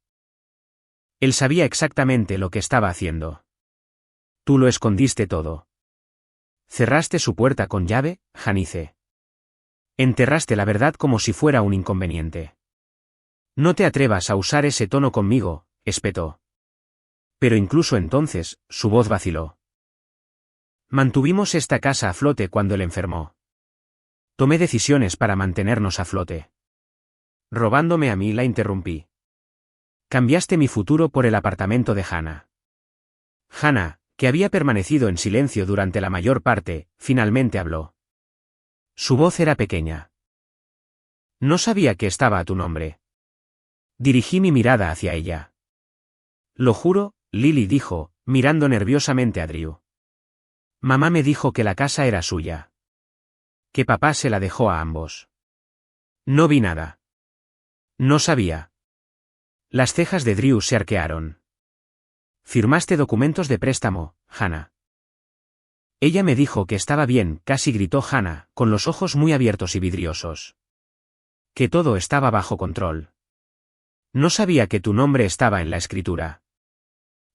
Él sabía exactamente lo que estaba haciendo. Tú lo escondiste todo. Cerraste su puerta con llave, Janice. Enterraste la verdad como si fuera un inconveniente. No te atrevas a usar ese tono conmigo, espetó. Pero incluso entonces, su voz vaciló. Mantuvimos esta casa a flote cuando él enfermó. Tomé decisiones para mantenernos a flote. Robándome a mí, la interrumpí. Cambiaste mi futuro por el apartamento de Hannah. Hannah, que había permanecido en silencio durante la mayor parte, finalmente habló. Su voz era pequeña. No sabía que estaba a tu nombre. Dirigí mi mirada hacia ella. Lo juro, Lily dijo, mirando nerviosamente a Drew. Mamá me dijo que la casa era suya. Que papá se la dejó a ambos. No vi nada. No sabía. Las cejas de Drew se arquearon. Firmaste documentos de préstamo, Hannah. Ella me dijo que estaba bien, casi gritó Hannah, con los ojos muy abiertos y vidriosos. Que todo estaba bajo control. No sabía que tu nombre estaba en la escritura.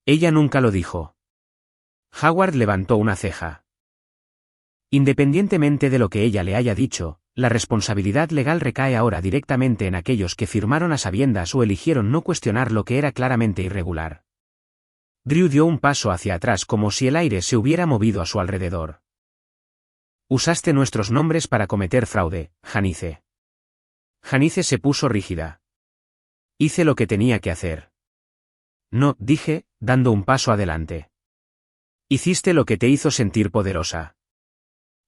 Ella nunca lo dijo. Howard levantó una ceja. Independientemente de lo que ella le haya dicho, la responsabilidad legal recae ahora directamente en aquellos que firmaron a sabiendas o eligieron no cuestionar lo que era claramente irregular. Drew dio un paso hacia atrás como si el aire se hubiera movido a su alrededor. Usaste nuestros nombres para cometer fraude, Janice. Janice se puso rígida. Hice lo que tenía que hacer. No, dije, dando un paso adelante. Hiciste lo que te hizo sentir poderosa.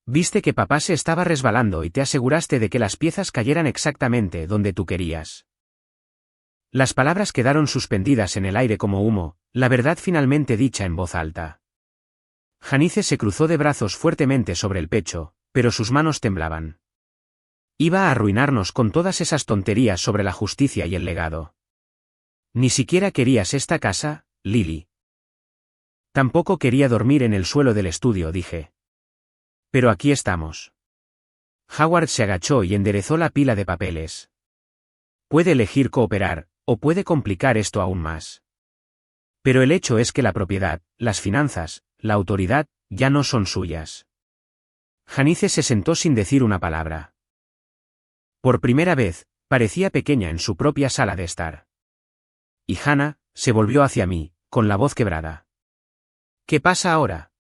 Viste que papá se estaba resbalando y te aseguraste de que las piezas cayeran exactamente donde tú querías. Las palabras quedaron suspendidas en el aire como humo, la verdad finalmente dicha en voz alta. Janice se cruzó de brazos fuertemente sobre el pecho, pero sus manos temblaban. Iba a arruinarnos con todas esas tonterías sobre la justicia y el legado. Ni siquiera querías esta casa, Lily. Tampoco quería dormir en el suelo del estudio, dije. Pero aquí estamos. Howard se agachó y enderezó la pila de papeles. Puede elegir cooperar, o puede complicar esto aún más. Pero el hecho es que la propiedad, las finanzas, la autoridad, ya no son suyas. Janice se sentó sin decir una palabra. Por primera vez, parecía pequeña en su propia sala de estar. Y Hannah se volvió hacia mí, con la voz quebrada. ¿Qué pasa ahora?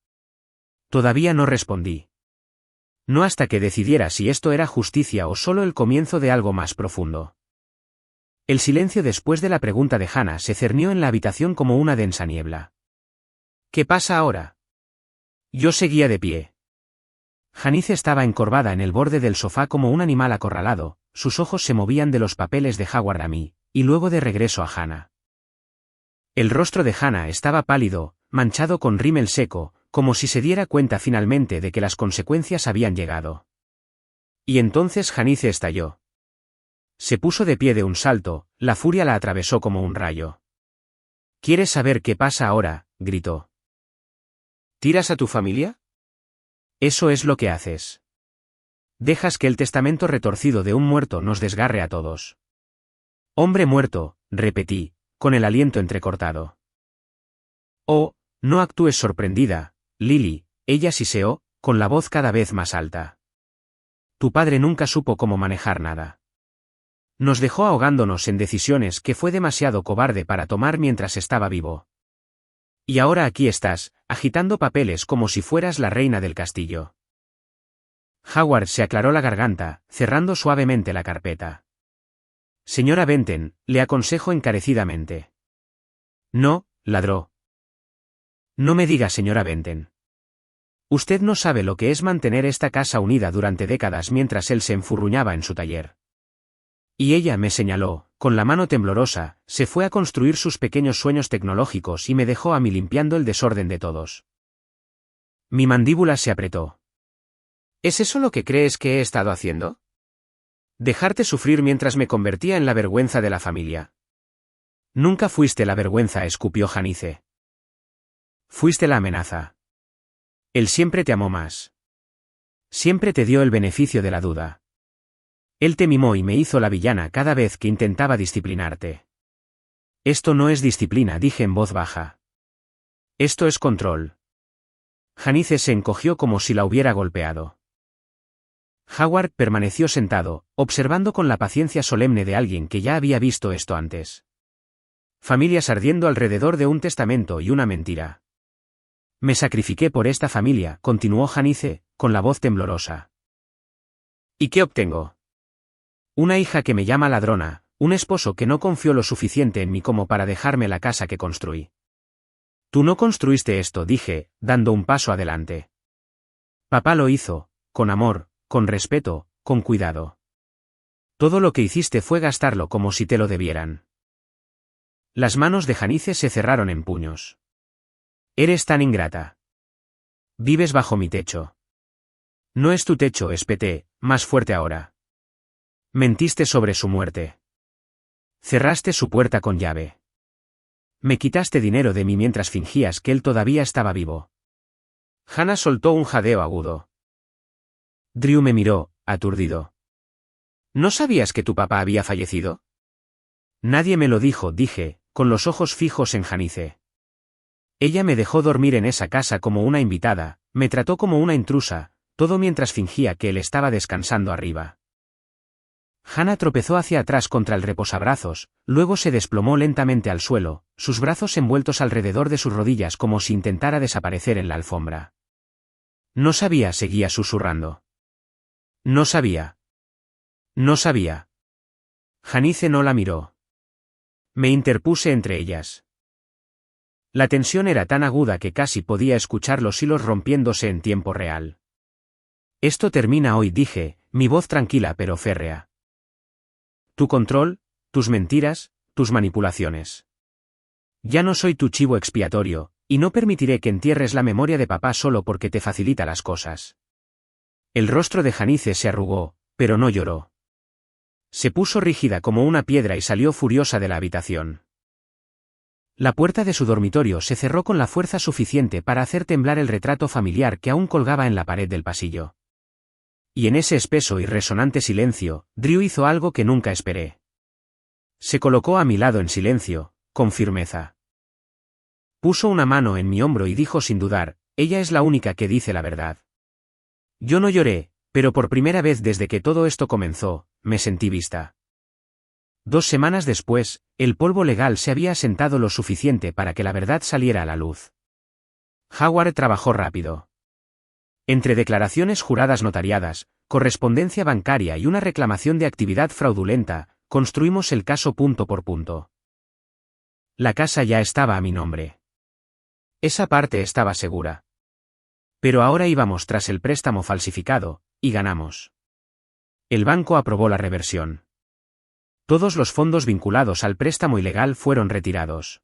Todavía no respondí. No hasta que decidiera si esto era justicia o solo el comienzo de algo más profundo. El silencio después de la pregunta de Hannah se cernió en la habitación como una densa niebla. ¿Qué pasa ahora? Yo seguía de pie. Janice estaba encorvada en el borde del sofá como un animal acorralado, sus ojos se movían de los papeles de Howard a mí, y luego de regreso a Hannah. El rostro de Hannah estaba pálido, manchado con rímel seco, como si se diera cuenta finalmente de que las consecuencias habían llegado. Y entonces Janice estalló. Se puso de pie de un salto, la furia la atravesó como un rayo. ¿Quieres saber qué pasa ahora?, gritó. ¿Tiras a tu familia? Eso es lo que haces. Dejas que el testamento retorcido de un muerto nos desgarre a todos. Hombre muerto, repetí, con el aliento entrecortado. Oh, no actúes sorprendida, Lily, ella siseó, con la voz cada vez más alta. Tu padre nunca supo cómo manejar nada. Nos dejó ahogándonos en decisiones que fue demasiado cobarde para tomar mientras estaba vivo. Y ahora aquí estás, agitando papeles como si fueras la reina del castillo. Howard se aclaró la garganta, cerrando suavemente la carpeta. Señora Benton, le aconsejo encarecidamente. No, ladró. No me diga, señora Benton. Usted no sabe lo que es mantener esta casa unida durante décadas mientras él se enfurruñaba en su taller. Y ella me señaló, con la mano temblorosa, se fue a construir sus pequeños sueños tecnológicos y me dejó a mí limpiando el desorden de todos. Mi mandíbula se apretó. ¿Es eso lo que crees que he estado haciendo? Dejarte sufrir mientras me convertía en la vergüenza de la familia. Nunca fuiste la vergüenza, escupió Janice. Fuiste la amenaza. Él siempre te amó más. Siempre te dio el beneficio de la duda. Él te mimó y me hizo la villana cada vez que intentaba disciplinarte. Esto no es disciplina, dije en voz baja. Esto es control. Janice se encogió como si la hubiera golpeado. Howard permaneció sentado, observando con la paciencia solemne de alguien que ya había visto esto antes. Familias ardiendo alrededor de un testamento y una mentira. Me sacrifiqué por esta familia, continuó Janice, con la voz temblorosa. ¿Y qué obtengo? Una hija que me llama ladrona, un esposo que no confió lo suficiente en mí como para dejarme la casa que construí. Tú no construiste esto, dije, dando un paso adelante. Papá lo hizo, con amor, con respeto, con cuidado. Todo lo que hiciste fue gastarlo como si te lo debieran. Las manos de Janice se cerraron en puños. Eres tan ingrata. Vives bajo mi techo. No es tu techo, espeté, más fuerte ahora. Mentiste sobre su muerte. Cerraste su puerta con llave. Me quitaste dinero de mí mientras fingías que él todavía estaba vivo. Hannah soltó un jadeo agudo. Drew me miró, aturdido. ¿No sabías que tu papá había fallecido? Nadie me lo dijo, dije, con los ojos fijos en Janice. Ella me dejó dormir en esa casa como una invitada, me trató como una intrusa, todo mientras fingía que él estaba descansando arriba. Hannah tropezó hacia atrás contra el reposabrazos, luego se desplomó lentamente al suelo, sus brazos envueltos alrededor de sus rodillas como si intentara desaparecer en la alfombra. No sabía, seguía susurrando. No sabía. No sabía. Janice no la miró. Me interpuse entre ellas. La tensión era tan aguda que casi podía escuchar los hilos rompiéndose en tiempo real. Esto termina hoy, dije, mi voz tranquila pero férrea. Tu control, tus mentiras, tus manipulaciones. Ya no soy tu chivo expiatorio, y no permitiré que entierres la memoria de papá solo porque te facilita las cosas. El rostro de Janice se arrugó, pero no lloró. Se puso rígida como una piedra y salió furiosa de la habitación. La puerta de su dormitorio se cerró con la fuerza suficiente para hacer temblar el retrato familiar que aún colgaba en la pared del pasillo. Y en ese espeso y resonante silencio, Drew hizo algo que nunca esperé. Se colocó a mi lado en silencio, con firmeza. Puso una mano en mi hombro y dijo sin dudar, ella es la única que dice la verdad. Yo no lloré, pero por primera vez desde que todo esto comenzó, me sentí vista. 2 semanas después, el polvo legal se había asentado lo suficiente para que la verdad saliera a la luz. Howard trabajó rápido. Entre declaraciones juradas notariadas, correspondencia bancaria y una reclamación de actividad fraudulenta, construimos el caso punto por punto. La casa ya estaba a mi nombre. Esa parte estaba segura. Pero ahora íbamos tras el préstamo falsificado, y ganamos. El banco aprobó la reversión. Todos los fondos vinculados al préstamo ilegal fueron retirados.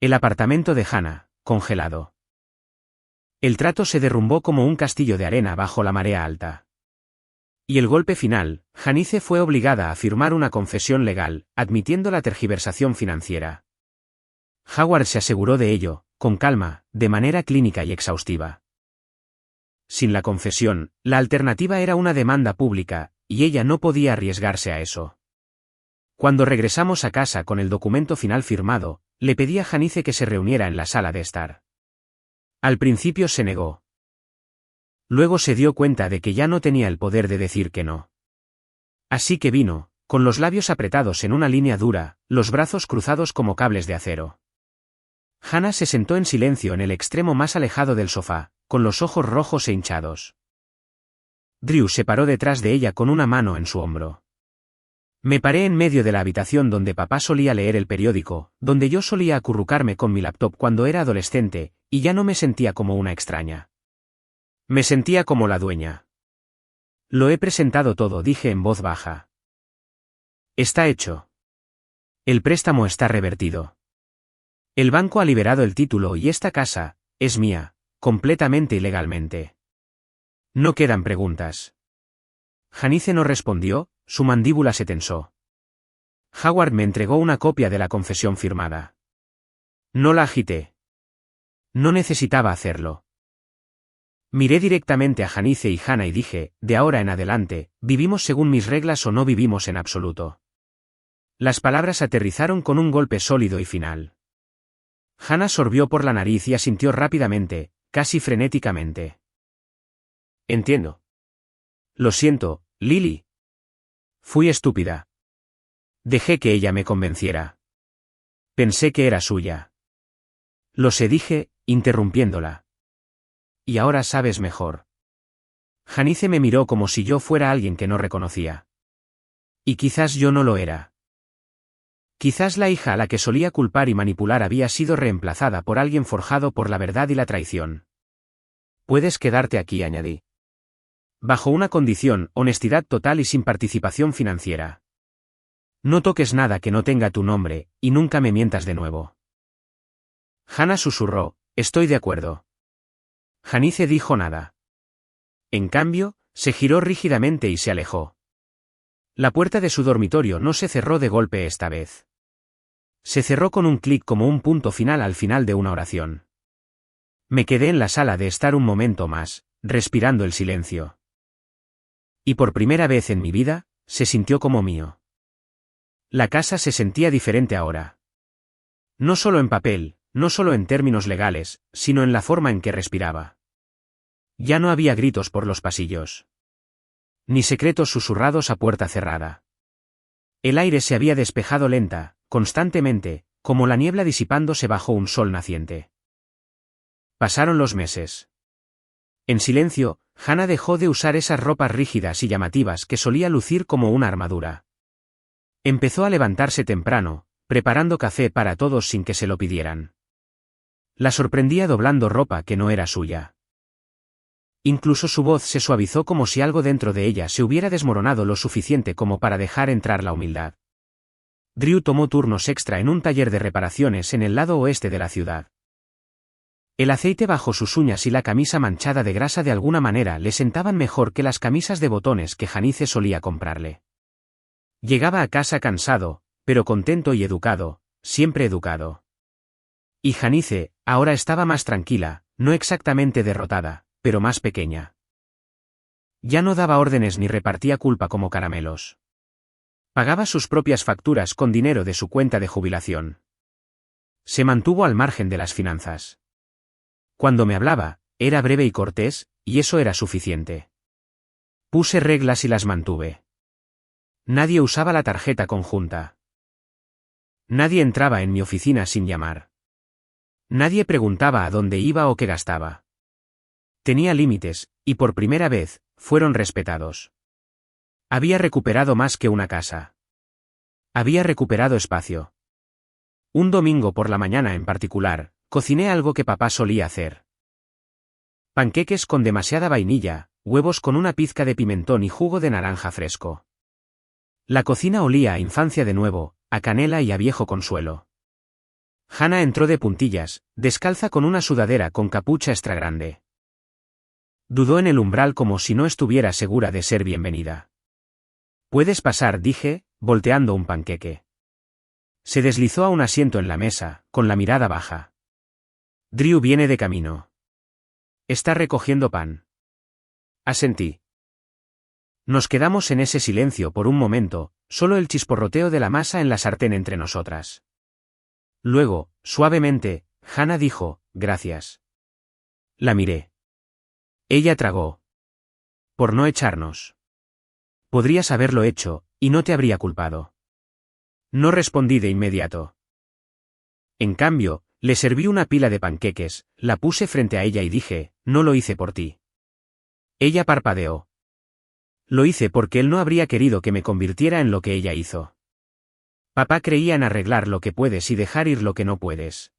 El apartamento de Hannah, congelado. El trato se derrumbó como un castillo de arena bajo la marea alta. Y el golpe final, Janice fue obligada a firmar una confesión legal, admitiendo la tergiversación financiera. Howard se aseguró de ello, con calma, de manera clínica y exhaustiva. Sin la confesión, la alternativa era una demanda pública, y ella no podía arriesgarse a eso. Cuando regresamos a casa con el documento final firmado, le pedí a Janice que se reuniera en la sala de estar. Al principio se negó. Luego se dio cuenta de que ya no tenía el poder de decir que no. Así que vino, con los labios apretados en una línea dura, los brazos cruzados como cables de acero. Hannah se sentó en silencio en el extremo más alejado del sofá, con los ojos rojos e hinchados. Drew se paró detrás de ella con una mano en su hombro. Me paré en medio de la habitación donde papá solía leer el periódico, donde yo solía acurrucarme con mi laptop cuando era adolescente, y ya no me sentía como una extraña. Me sentía como la dueña. Lo he presentado todo, dije en voz baja. Está hecho. El préstamo está revertido. El banco ha liberado el título y esta casa, es mía, completamente y legalmente. No quedan preguntas. Janice no respondió, su mandíbula se tensó. Howard me entregó una copia de la confesión firmada. No la agité. No necesitaba hacerlo. Miré directamente a Janice y Hannah y dije, de ahora en adelante, ¿vivimos según mis reglas o no vivimos en absoluto? Las palabras aterrizaron con un golpe sólido y final. Hannah sorbió por la nariz y asintió rápidamente, casi frenéticamente. Entiendo. Lo siento, Lily. Fui estúpida. Dejé que ella me convenciera. Pensé que era suya. Lo sé, dije, interrumpiéndola. Y ahora sabes mejor. Janice me miró como si yo fuera alguien que no reconocía. Y quizás yo no lo era. Quizás la hija a la que solía culpar y manipular había sido reemplazada por alguien forjado por la verdad y la traición. Puedes quedarte aquí, añadí. Bajo una condición, honestidad total y sin participación financiera. No toques nada que no tenga tu nombre, y nunca me mientas de nuevo. Hannah susurró, estoy de acuerdo. Janice dijo nada. En cambio, se giró rígidamente y se alejó. La puerta de su dormitorio no se cerró de golpe esta vez. Se cerró con un clic como un punto final al final de una oración. Me quedé en la sala de estar un momento más, respirando el silencio. Y por primera vez en mi vida, se sintió como mío. La casa se sentía diferente ahora. No solo en papel, no solo en términos legales, sino en la forma en que respiraba. Ya no había gritos por los pasillos. ni secretos susurrados a puerta cerrada. El aire se había despejado lenta, constantemente, como la niebla disipándose bajo un sol naciente. Pasaron los meses. En silencio, Hannah dejó de usar esas ropas rígidas y llamativas que solía lucir como una armadura. Empezó a levantarse temprano, preparando café para todos sin que se lo pidieran. La sorprendía doblando ropa que no era suya. Incluso su voz se suavizó como si algo dentro de ella se hubiera desmoronado lo suficiente como para dejar entrar la humildad. Drew tomó turnos extra en un taller de reparaciones en el lado oeste de la ciudad. El aceite bajo sus uñas y la camisa manchada de grasa de alguna manera le sentaban mejor que las camisas de botones que Janice solía comprarle. Llegaba a casa cansado, pero contento y educado, siempre educado. Y Janice, ahora estaba más tranquila, no exactamente derrotada, pero más pequeña. Ya no daba órdenes ni repartía culpa como caramelos. Pagaba sus propias facturas con dinero de su cuenta de jubilación. Se mantuvo al margen de las finanzas. Cuando me hablaba, era breve y cortés, y eso era suficiente. Puse reglas y las mantuve. Nadie usaba la tarjeta conjunta. Nadie entraba en mi oficina sin llamar. Nadie preguntaba a dónde iba o qué gastaba. Tenía límites, y por primera vez, fueron respetados. Había recuperado más que una casa. Había recuperado espacio. Un domingo por la mañana en particular, cociné algo que papá solía hacer. Panqueques con demasiada vainilla, huevos con una pizca de pimentón y jugo de naranja fresco. La cocina olía a infancia de nuevo, a canela y a viejo consuelo. Hannah entró de puntillas, descalza con una sudadera con capucha extra grande. Dudó en el umbral como si no estuviera segura de ser bienvenida. «Puedes pasar», dije, volteando un panqueque. Se deslizó a un asiento en la mesa, con la mirada baja. «Drew viene de camino. Está recogiendo pan». Asentí. Nos quedamos en ese silencio por un momento, solo el chisporroteo de la masa en la sartén entre nosotras. Luego, suavemente, Hannah dijo, «Gracias». La miré. Ella tragó. «Por no echarnos». «Podrías haberlo hecho, y no te habría culpado». No respondí de inmediato. En cambio, le serví una pila de panqueques, la puse frente a ella y dije, «No lo hice por ti». Ella parpadeó. Lo hice porque él no habría querido que me convirtiera en lo que ella hizo. Papá creía en arreglar lo que puedes y dejar ir lo que no puedes.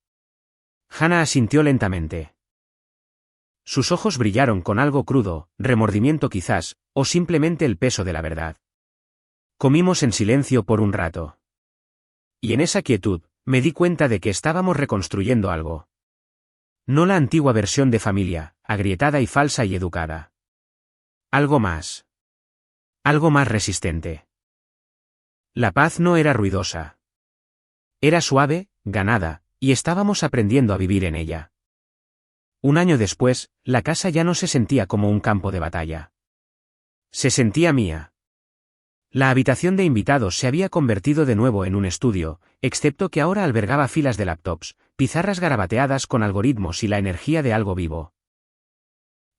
Hannah asintió lentamente. Sus ojos brillaron con algo crudo, remordimiento quizás, o simplemente el peso de la verdad. Comimos en silencio por un rato. Y en esa quietud, me di cuenta de que estábamos reconstruyendo algo. No la antigua versión de familia, agrietada y falsa y educada. Algo más. Algo más resistente. La paz no era ruidosa. Era suave, ganada, y estábamos aprendiendo a vivir en ella. Un año después, la casa ya no se sentía como un campo de batalla. Se sentía mía. La habitación de invitados se había convertido de nuevo en un estudio, excepto que ahora albergaba filas de laptops, pizarras garabateadas con algoritmos y la energía de algo vivo.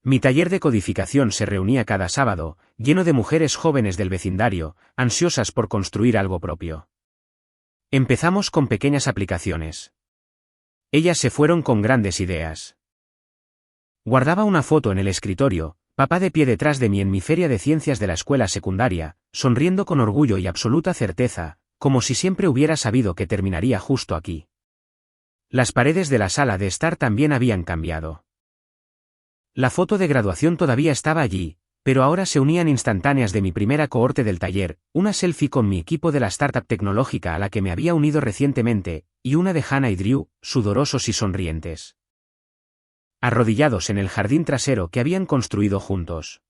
Mi taller de codificación se reunía cada sábado, lleno de mujeres jóvenes del vecindario, ansiosas por construir algo propio. Empezamos con pequeñas aplicaciones. Ellas se fueron con grandes ideas. Guardaba una foto en el escritorio, papá de pie detrás de mí en mi feria de ciencias de la escuela secundaria, sonriendo con orgullo y absoluta certeza, como si siempre hubiera sabido que terminaría justo aquí. Las paredes de la sala de estar también habían cambiado. La foto de graduación todavía estaba allí, pero ahora se unían instantáneas de mi primera cohorte del taller, una selfie con mi equipo de la startup tecnológica a la que me había unido recientemente, y una de Hannah y Drew, sudorosos y sonrientes. Arrodillados en el jardín trasero que habían construido juntos.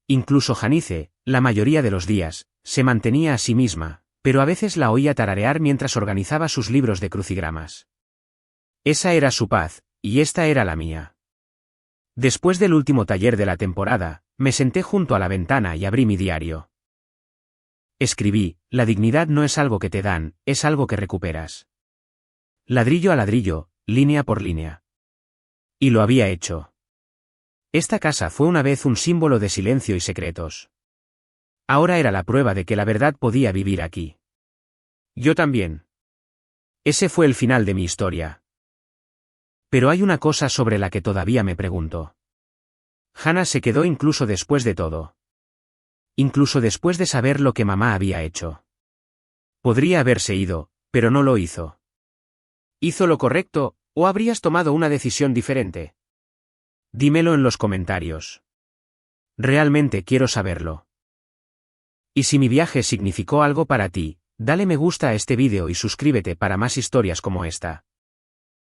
Incluso Janice, la mayoría de los días, se mantenía a sí misma, pero a veces la oía tararear mientras organizaba sus libros de crucigramas. Esa era su paz, y esta era la mía. Después del último taller de la temporada, me senté junto a la ventana y abrí mi diario. Escribí, la dignidad no es algo que te dan, es algo que recuperas. Ladrillo a ladrillo, línea por línea. Y lo había hecho. Esta casa fue una vez un símbolo de silencio y secretos. Ahora era la prueba de que la verdad podía vivir aquí. Yo también. Ese fue el final de mi historia. Pero hay una cosa sobre la que todavía me pregunto. Hannah se quedó incluso después de todo. Incluso después de saber lo que mamá había hecho. Podría haberse ido, pero no lo hizo. ¿Hizo lo correcto, o habrías tomado una decisión diferente? Dímelo en los comentarios. Realmente quiero saberlo. Y si mi viaje significó algo para ti, dale me gusta a este vídeo y suscríbete para más historias como esta.